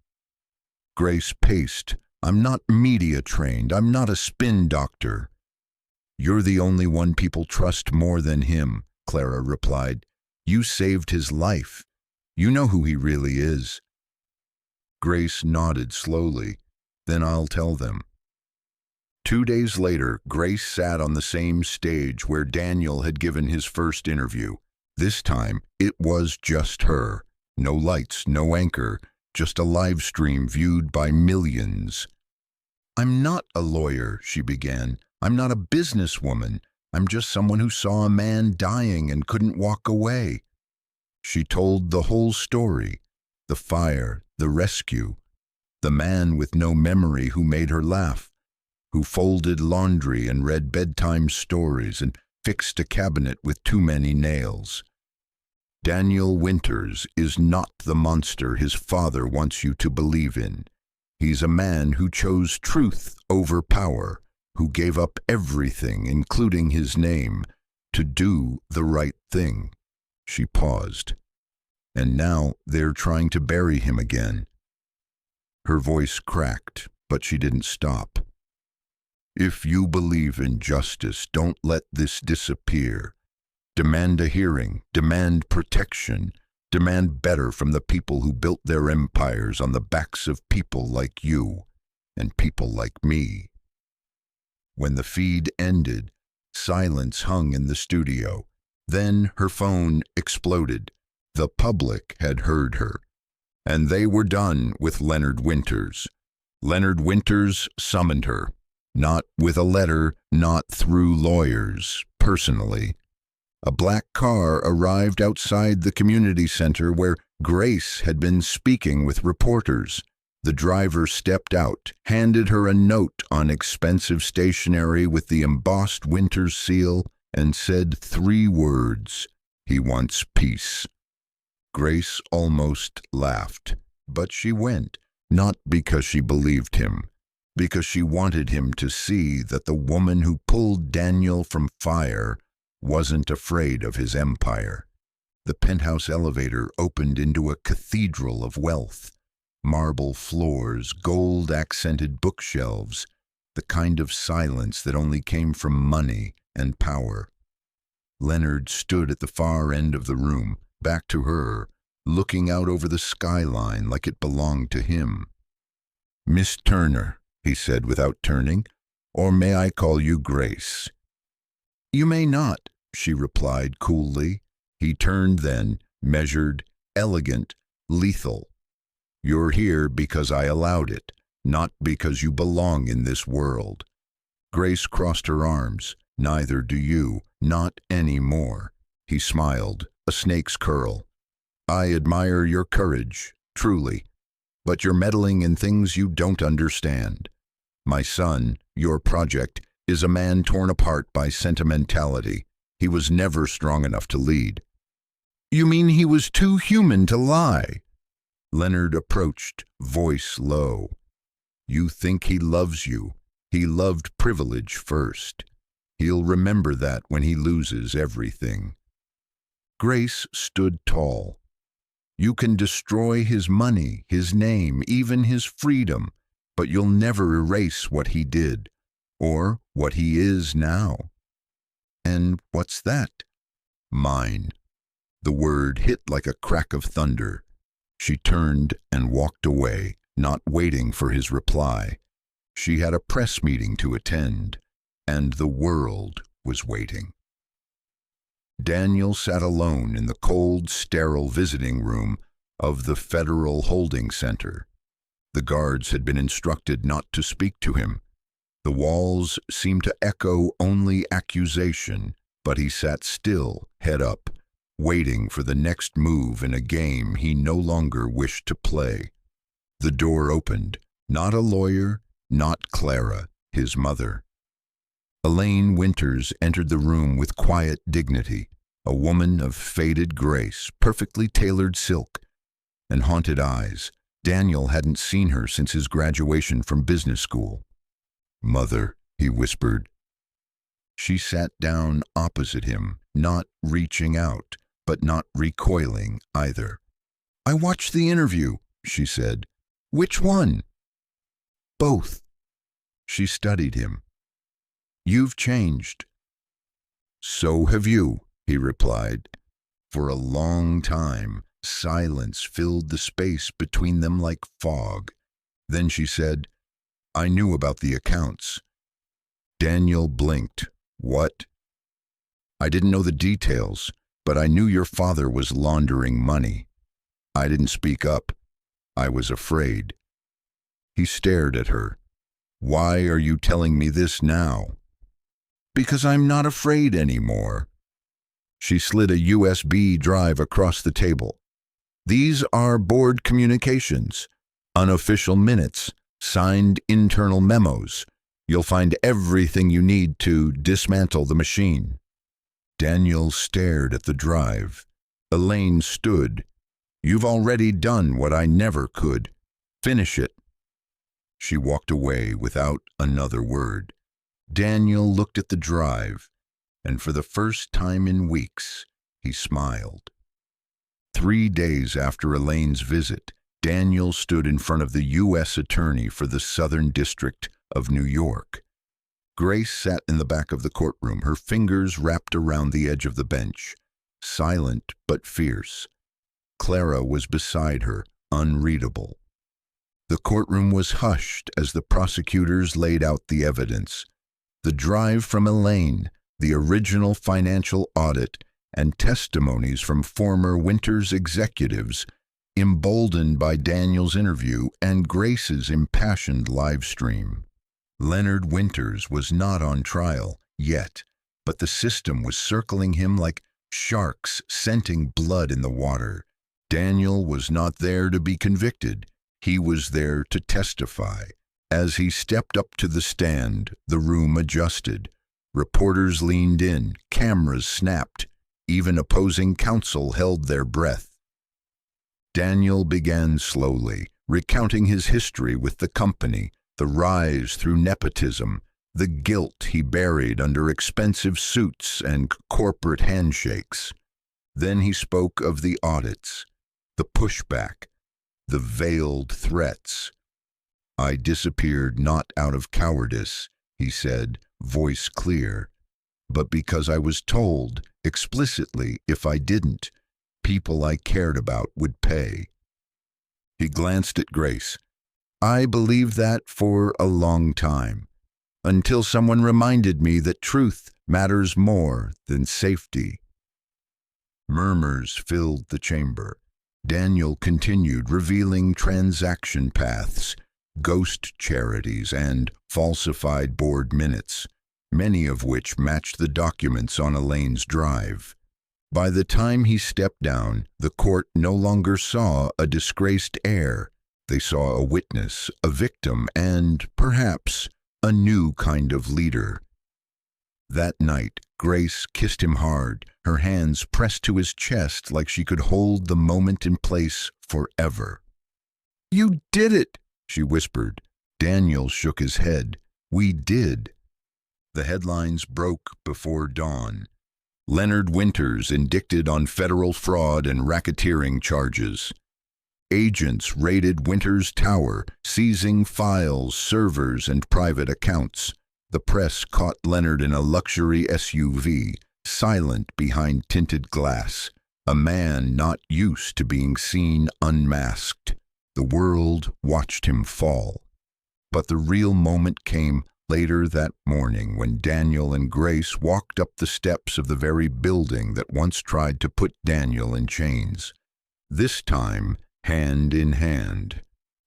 Speaker 1: Grace paced. I'm not media trained. I'm not a spin doctor. You're the only one people trust more than him, Clara replied. You saved his life. You know who he really is. Grace nodded slowly. Then I'll tell them. 2 days later, Grace sat on the same stage where Daniel had given his first interview. This time, it was just her. No lights, no anchor, just a live stream viewed by millions. I'm not a lawyer, she began. I'm not a businesswoman. I'm just someone who saw a man dying and couldn't walk away. She told the whole story. The fire, the rescue, the man with no memory who made her laugh, who folded laundry and read bedtime stories and fixed a cabinet with too many nails. Daniel Winters is not the monster his father wants you to believe in. He's a man who chose truth over power, who gave up everything, including his name, to do the right thing. She paused. And now they're trying to bury him again. Her voice cracked, but she didn't stop. If you believe in justice, don't let this disappear. Demand a hearing, demand protection, demand better from the people who built their empires on the backs of people like you and people like me. When the feed ended, silence hung in the studio. Then her phone exploded. The public had heard her. And they were done with Leonard Winters. Leonard Winters summoned her. Not with a letter, not through lawyers, personally. A black car arrived outside the community center where Grace had been speaking with reporters. The driver stepped out, handed her a note on expensive stationery with the embossed Winters seal, and said 3 words, he wants peace. Grace almost laughed, but she went, not because she believed him, because she wanted him to see that the woman who pulled Daniel from fire wasn't afraid of his empire. The penthouse elevator opened into a cathedral of wealth. Marble floors, gold-accented bookshelves, the kind of silence that only came from money and power. Leonard stood at the far end of the room, back to her, looking out over the skyline like it belonged to him. Miss Turner, he said without turning, or may I call you Grace? You may not, she replied coolly. He turned then, measured, elegant, lethal. You're here because I allowed it, not because you belong in this world. Grace crossed her arms. Neither do you, not anymore. He smiled, a snake's curl. I admire your courage, truly, but you're meddling in things you don't understand. My son, your project, is a man torn apart by sentimentality. He was never strong enough to lead. You mean he was too human to lie? Leonard approached, voice low. You think he loves you. He loved privilege first. He'll remember that when he loses everything. Grace stood tall. You can destroy his money, his name, even his freedom, but you'll never erase what he did, or what he is now. And what's that? Mine. The word hit like a crack of thunder. She turned and walked away, not waiting for his reply. She had a press meeting to attend, and the world was waiting. Daniel sat alone in the cold, sterile visiting room of the Federal Holding Center. The guards had been instructed not to speak to him. The walls seemed to echo only accusation, but he sat still, head up, waiting for the next move in a game he no longer wished to play. The door opened. Not a lawyer, not Clara, his mother. Elaine Winters entered the room with quiet dignity, a woman of faded grace, perfectly tailored silk, and haunted eyes. Daniel hadn't seen her since his graduation from business school. Mother, he whispered. She sat down opposite him, not reaching out, but not recoiling either. I watched the interview, she said. Which one? Both. She studied him. You've changed. So have you, he replied. For a long time, silence filled the space between them like fog. Then she said, I knew about the accounts. Daniel blinked. What? I didn't know the details, but I knew your father was laundering money. I didn't speak up. I was afraid. He stared at her. Why are you telling me this now? Because I'm not afraid anymore. She slid a USB drive across the table. These are board communications, unofficial minutes, signed internal memos. You'll find everything you need to dismantle the machine. Daniel stared at the drive. Elaine stood. You've already done what I never could. Finish it. She walked away without another word. Daniel looked at the drive, and for the first time in weeks, he smiled. 3 days after Elaine's visit, Daniel stood in front of the U.S. Attorney for the Southern District of New York. Grace sat in the back of the courtroom, her fingers wrapped around the edge of the bench, silent but fierce. Clara was beside her, unreadable. The courtroom was hushed as the prosecutors laid out the evidence. The drive from Elaine, the original financial audit, and testimonies from former Winters executives, emboldened by Daniel's interview and Grace's impassioned live stream. Leonard Winters was not on trial yet, but the system was circling him like sharks scenting blood in the water. Daniel was not there to be convicted. He was there to testify. As he stepped up to the stand, the room adjusted. Reporters leaned in, cameras snapped. Even opposing counsel held their breath. Daniel began slowly, recounting his history with the company, the rise through nepotism, the guilt he buried under expensive suits and corporate handshakes. Then he spoke of the audits, the pushback, the veiled threats. I disappeared not out of cowardice, he said, voice clear, but because I was told explicitly if I didn't, people I cared about would pay. He glanced at Grace. I believed that for a long time, until someone reminded me that truth matters more than safety. Murmurs filled the chamber. Daniel continued, revealing transaction paths, ghost charities, and falsified board minutes, many of which matched the documents on Elaine's drive. By the time he stepped down, the court no longer saw a disgraced heir. They saw a witness, a victim, and, perhaps, a new kind of leader. That night, Grace kissed him hard, her hands pressed to his chest like she could hold the moment in place forever. "You did it," she whispered. Daniel shook his head. "We did." The headlines broke before dawn. Leonard Winters indicted on federal fraud and racketeering charges. Agents raided Winters' tower, seizing files, servers, and private accounts. The press caught Leonard in a luxury SUV, silent behind tinted glass, a man not used to being seen unmasked. The world watched him fall. But the real moment came later that morning when Daniel and Grace walked up the steps of the very building that once tried to put Daniel in chains. This time, hand in hand.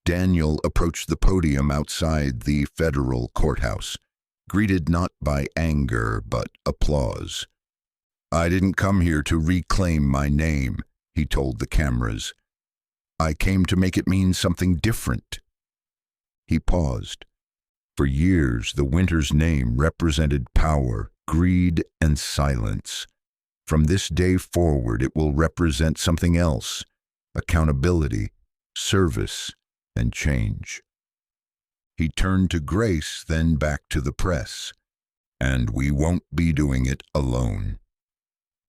Speaker 1: Daniel approached the podium outside the federal courthouse, greeted not by anger but applause. "I didn't come here to reclaim my name," he told the cameras. "I came to make it mean something different." He paused. For years, the Winters name represented power, greed, and silence. From this day forward, it will represent something else: accountability, service, and change. He turned to Grace, then back to the press. "And we won't be doing it alone."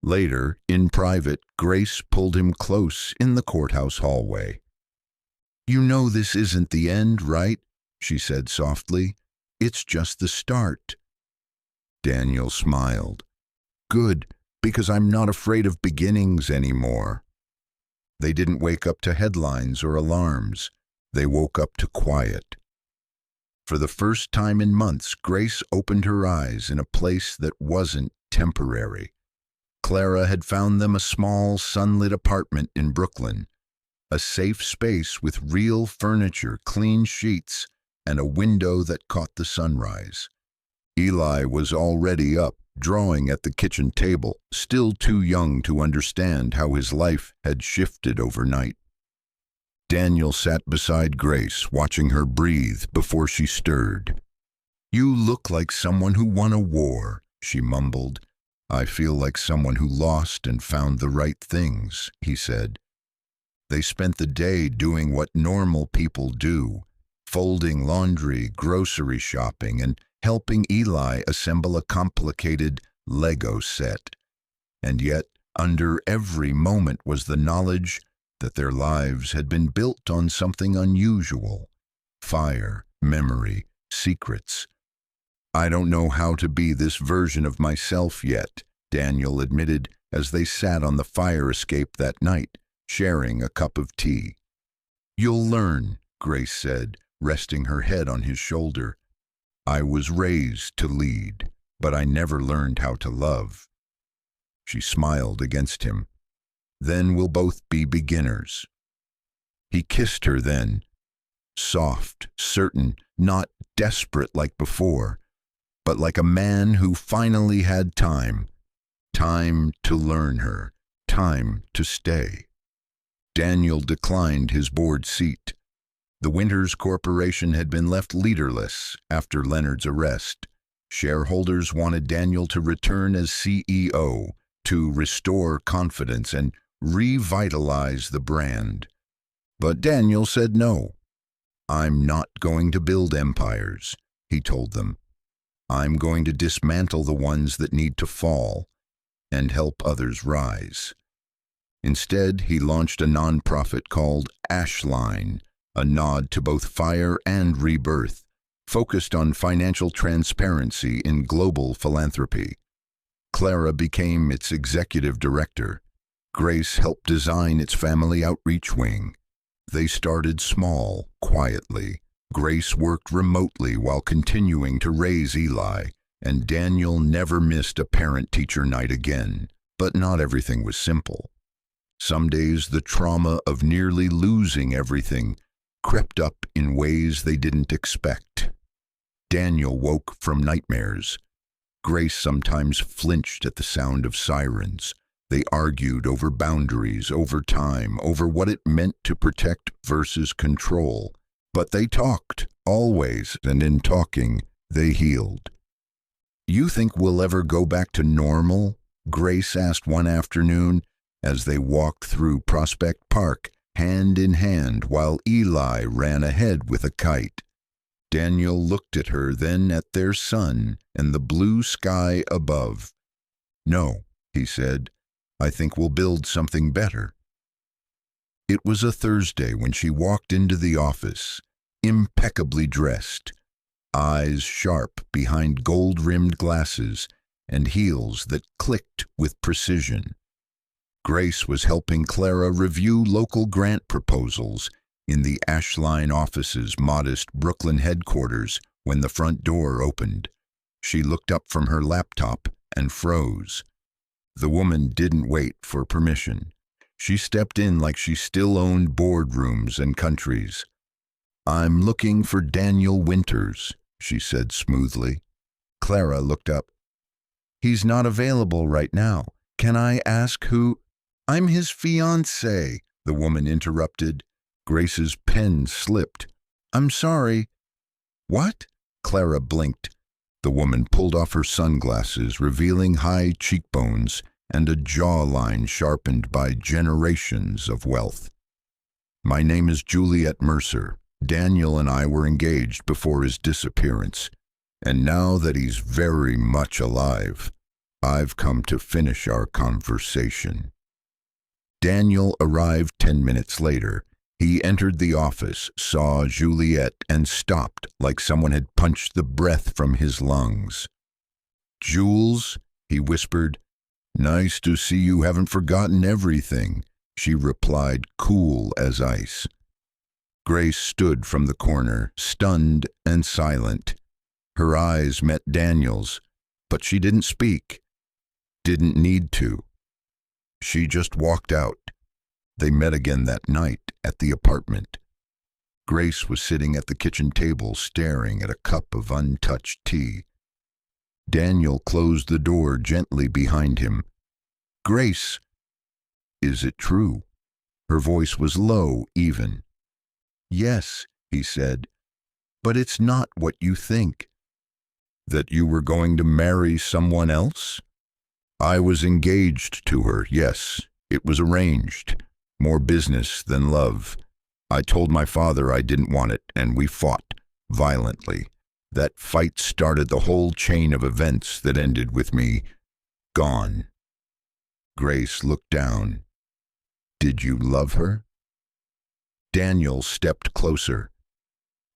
Speaker 1: Later, in private, Grace pulled him close in the courthouse hallway. "You know this isn't the end, right?" she said softly. "It's just the start." Daniel smiled. "Good, because I'm not afraid of beginnings anymore." They didn't wake up to headlines or alarms. They woke up to quiet. For the first time in months, Grace opened her eyes in a place that wasn't temporary. Clara had found them a small, sunlit apartment in Brooklyn, a safe space with real furniture, clean sheets, and a window that caught the sunrise. Eli was already up, drawing at the kitchen table, still too young to understand how his life had shifted overnight. Daniel sat beside Grace, watching her breathe before she stirred. "You look like someone who won a war," she mumbled. "I feel like someone who lost and found the right things," he said. They spent the day doing what normal people do: folding laundry, grocery shopping, and helping Eli assemble a complicated Lego set. And yet, under every moment was the knowledge that their lives had been built on something unusual: fire, memory, secrets. "I don't know how to be this version of myself yet," Daniel admitted as they sat on the fire escape that night, sharing a cup of tea. "You'll learn," Grace said, resting her head on his shoulder. "I was raised to lead, but I never learned how to love." She smiled against him. "Then we'll both be beginners." He kissed her then, soft, certain, not desperate like before, but like a man who finally had time to learn her, time to stay. Daniel declined his board seat. The Winters Corporation had been left leaderless after Leonard's arrest. Shareholders wanted Daniel to return as CEO, to restore confidence and revitalize the brand. But Daniel said no. "I'm not going to build empires," he told them. "I'm going to dismantle the ones that need to fall and help others rise." Instead, he launched a nonprofit called Ashline, a nod to both fire and rebirth, focused on financial transparency in global philanthropy. Clara became its executive director. Grace helped design its family outreach wing. They started small, quietly. Grace worked remotely while continuing to raise Eli, and Daniel never missed a parent-teacher night again. But not everything was simple. Some days the trauma of nearly losing everything crept up in ways they didn't expect. Daniel woke from nightmares. Grace sometimes flinched at the sound of sirens. They argued over boundaries, over time, over what it meant to protect versus control. But they talked, always, and in talking, they healed. "You think we'll ever go back to normal?" Grace asked one afternoon as they walked through Prospect Park, hand in hand, while Eli ran ahead with a kite. Daniel looked at her, then at their son and the blue sky above. "No," he said, "I think we'll build something better." It was a Thursday when she walked into the office, impeccably dressed, eyes sharp behind gold-rimmed glasses and heels that clicked with precision. Grace was helping Clara review local grant proposals in the Ashline office's modest Brooklyn headquarters when the front door opened. She looked up from her laptop and froze. The woman didn't wait for permission. She stepped in like she still owned boardrooms and countries. "I'm looking for Daniel Winters," she said smoothly. Clara looked up. "He's not available right now. Can I ask who—" "I'm his fiancée," the woman interrupted. Grace's pen slipped. "I'm sorry." "What?" Clara blinked. The woman pulled off her sunglasses, revealing high cheekbones and a jawline sharpened by generations of wealth. "My name is Juliet Mercer. Daniel and I were engaged before his disappearance, and now that he's very much alive, I've come to finish our conversation." Daniel arrived 10 minutes later. He entered the office, saw Juliet, and stopped like someone had punched the breath from his lungs. "Jules," he whispered. "Nice to see you haven't forgotten everything," she replied, cool as ice. Grace stood from the corner, stunned and silent. Her eyes met Daniel's, but she didn't speak. Didn't need to. She just walked out. They met again that night at the apartment. Grace was sitting at the kitchen table staring at a cup of untouched tea. Daniel closed the door gently behind him. "Grace, is it true?" Her voice was low, even. "Yes," he said, "but it's not what you think." "That you were going to marry someone else?" "I was engaged to her, yes. It was arranged. More business than love. I told my father I didn't want it, and we fought, violently. That fight started the whole chain of events that ended with me gone." Grace looked down. "Did you love her?" Daniel stepped closer.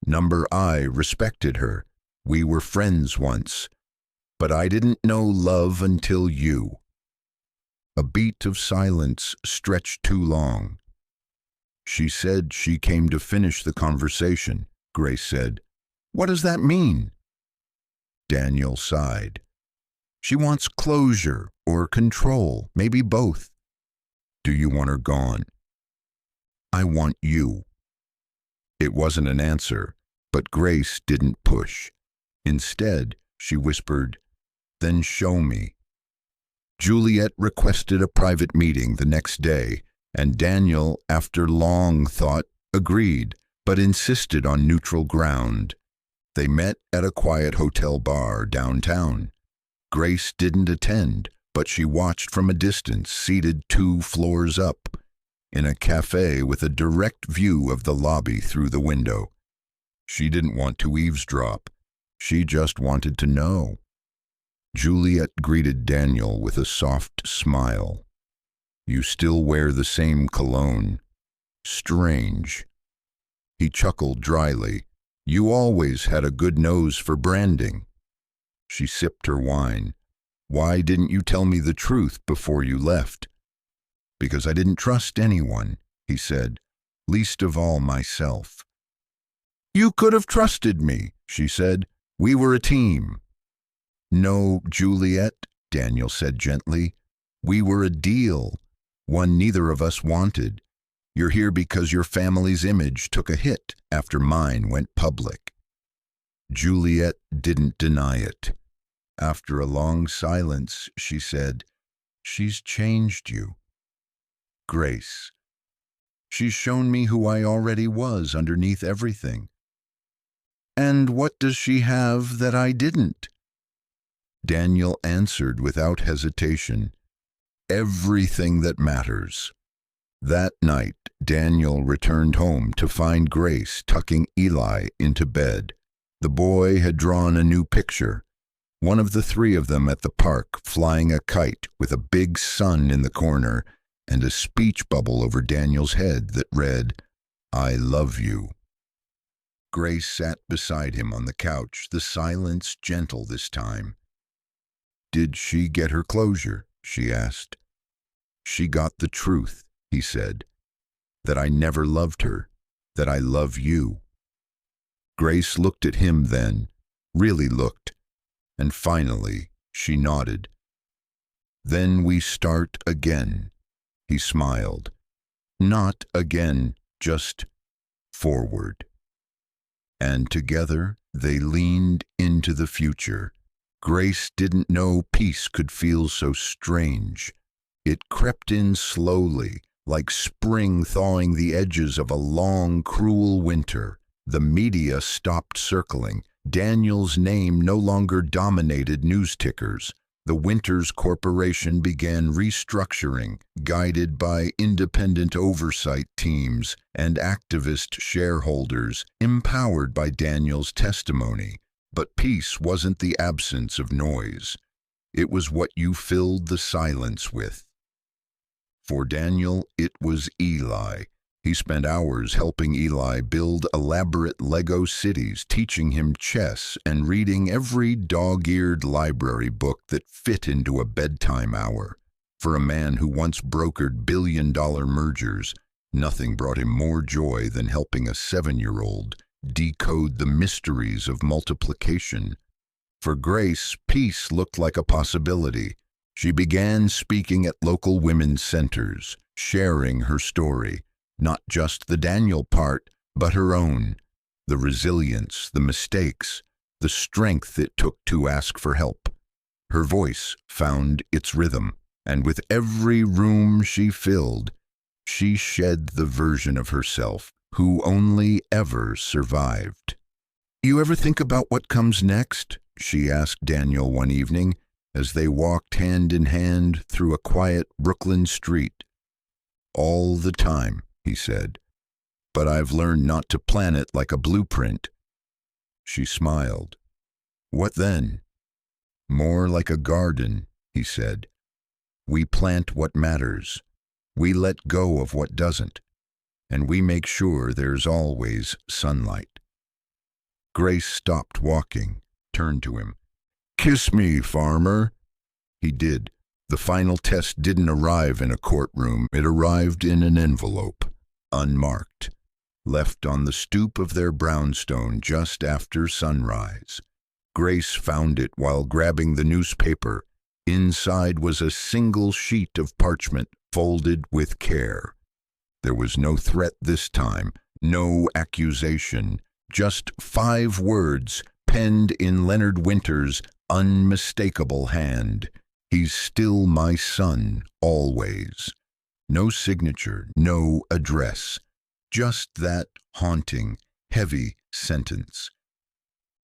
Speaker 1: "Number I respected her. We were friends once. But I didn't know love until you." A beat of silence stretched too long. "She said she came to finish the conversation," Grace said. "What does that mean?" Daniel sighed. "She wants closure or control, maybe both." "Do you want her gone?" "I want you." It wasn't an answer, but Grace didn't push. Instead, she whispered, "Then show me." Juliet requested a private meeting the next day, and Daniel, after long thought, agreed, but insisted on neutral ground. They met at a quiet hotel bar downtown. Grace didn't attend, but she watched from a distance, seated 2 floors up, in a cafe with a direct view of the lobby through the window. She didn't want to eavesdrop. She just wanted to know. Juliet greeted Daniel with a soft smile. "You still wear the same cologne. Strange." He chuckled dryly. "You always had a good nose for branding." She sipped her wine. "Why didn't you tell me the truth before you left?" "Because I didn't trust anyone," he said, "least of all myself." "You could have trusted me," she said. "We were a team." "No, Juliet," Daniel said gently. "We were a deal, one neither of us wanted. You're here because your family's image took a hit after mine went public." Juliet didn't deny it. After a long silence, she said, "She's changed you, Grace. She's shown me who I already was underneath everything." "And what does she have that I didn't?" Daniel answered without hesitation, "Everything that matters." That night, Daniel returned home to find Grace tucking Eli into bed. The boy had drawn a new picture, one of the three of them at the park flying a kite with a big sun in the corner and a speech bubble over Daniel's head that read, "I love you." Grace sat beside him on the couch, the silence gentle this time. "Did she get her closure?" she asked. "She got the truth," he said, "that I never loved her, that I love you." Grace looked at him then, really looked, and finally she nodded. "Then we start again," he smiled. "Not again, just forward." And together they leaned into the future. Grace didn't know peace could feel so strange. It crept in slowly, like spring thawing the edges of a long, cruel winter. The media stopped circling. Daniel's name no longer dominated news tickers. The Winters Corporation began restructuring, guided by independent oversight teams and activist shareholders, empowered by Daniel's testimony. But peace wasn't the absence of noise. It was what you filled the silence with. For Daniel, it was Eli. He spent hours helping Eli build elaborate Lego cities, teaching him chess and reading every dog-eared library book that fit into a bedtime hour. For a man who once brokered billion-dollar mergers, nothing brought him more joy than helping a 7-year-old decode the mysteries of multiplication. For Grace, peace looked like a possibility. She began speaking at local women's centers, sharing her story. Not just the Daniel part, but her own. The resilience, the mistakes, the strength it took to ask for help. Her voice found its rhythm, and with every room she filled, she shed the version of herself who only ever survived. "You ever think about what comes next?" she asked Daniel one evening as they walked hand in hand through a quiet Brooklyn street. "All the time," he said, "but I've learned not to plan it like a blueprint." She smiled. "What then?" "More like a garden," he said. "We plant what matters. We let go of what doesn't. And we make sure there's always sunlight." Grace stopped walking, turned to him. "Kiss me, farmer." He did. The final test didn't arrive in a courtroom. It arrived in an envelope, unmarked, left on the stoop of their brownstone just after sunrise. Grace found it while grabbing the newspaper. Inside was a single sheet of parchment folded with care. There was no threat this time, no accusation, just 5 words penned in Leonard Winters' unmistakable hand. "He's still my son, always." No signature, no address, just that haunting, heavy sentence.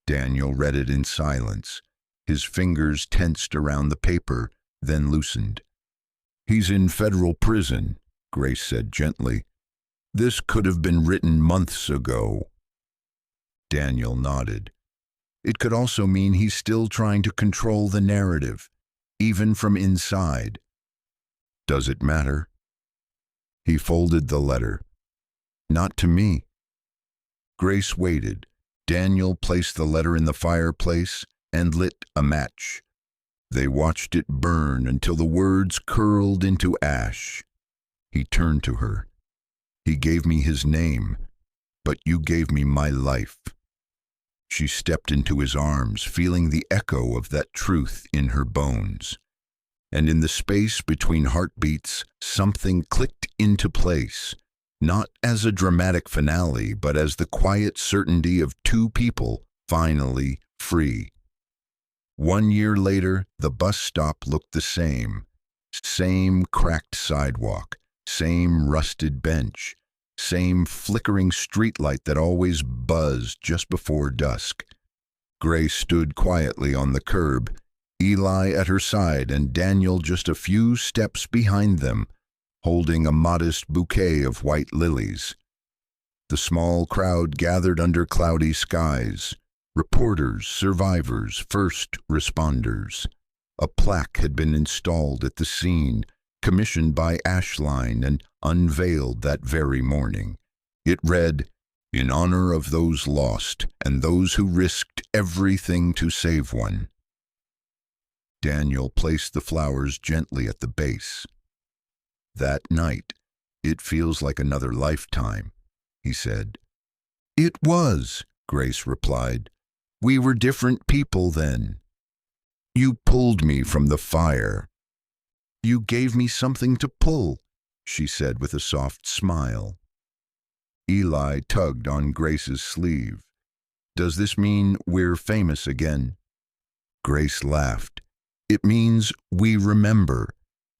Speaker 1: Daniel read it in silence. His fingers tensed around the paper, then loosened. "He's in federal prison," Grace said gently. "This could have been written months ago." Daniel nodded. It could also mean he's still trying to control the narrative, even from inside. "Does it matter?" He folded the letter. "Not to me." Grace waited. Daniel placed the letter in the fireplace and lit a match. They watched it burn until the words curled into ash. He turned to her. "He gave me his name, but you gave me my life." She stepped into his arms, feeling the echo of that truth in her bones. And in the space between heartbeats, something clicked into place. not as a dramatic finale, but as the quiet certainty of two people finally free. 1 year later, the bus stop looked the same. Same cracked sidewalk, same rusted bench, same flickering streetlight that always buzzed just before dusk. Grace stood quietly on the curb, Eli at her side and Daniel just a few steps behind them, holding a modest bouquet of white lilies. The small crowd gathered under cloudy skies. Reporters, survivors, first responders. A plaque had been installed at the scene, commissioned by Ashline and unveiled that very morning. It read, "In honor of those lost and those who risked everything to save one." Daniel placed the flowers gently at the base. "That night, it feels like another lifetime," he said. "It was," Grace replied. "We were different people then. You pulled me from the fire." "You gave me something to pull," she said with a soft smile. Eli tugged on Grace's sleeve. "Does this mean we're famous again?" Grace laughed. "It means we remember,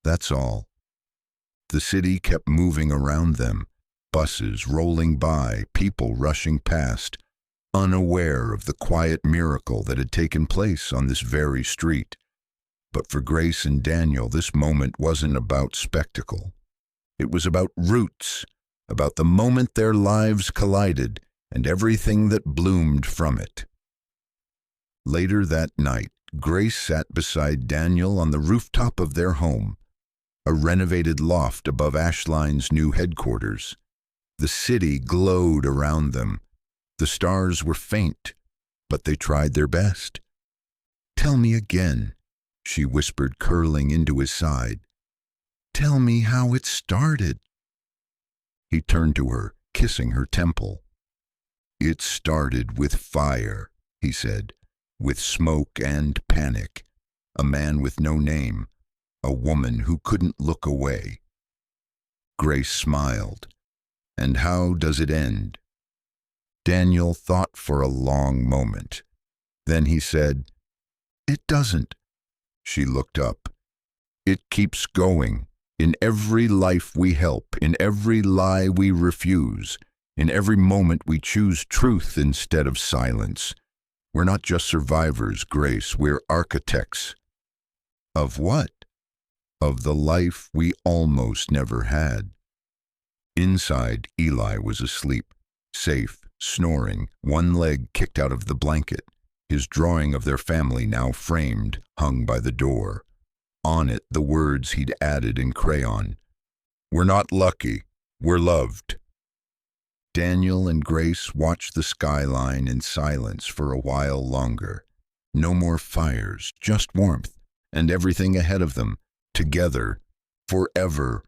Speaker 1: that's all." The city kept moving around them, buses rolling by, people rushing past, unaware of the quiet miracle that had taken place on this very street. But for Grace and Daniel, this moment wasn't about spectacle. It was about roots, about the moment their lives collided and everything that bloomed from it. Later that night, Grace sat beside Daniel on the rooftop of their home, a renovated loft above Ashline's new headquarters. The city glowed around them. The stars were faint, but they tried their best. "Tell me again," she whispered, curling into his side. "Tell me how it started." He turned to her, kissing her temple. "It started with fire," he said, "with smoke and panic. A man with no name, a woman who couldn't look away." Grace smiled. "And how does it end?" Daniel thought for a long moment. Then he said, "It doesn't." She looked up. "It keeps going. In every life we help, in every lie we refuse, in every moment we choose truth instead of silence. We're not just survivors, Grace, we're architects." "Of what?" "Of the life we almost never had." Inside, Eli was asleep, safe, snoring, one leg kicked out of the blanket. His drawing of their family, now framed, hung by the door. On it, the words he'd added in crayon. "We're not lucky, we're loved." Daniel and Grace watched the skyline in silence for a while longer. No more fires, just warmth, and everything ahead of them, together, forever,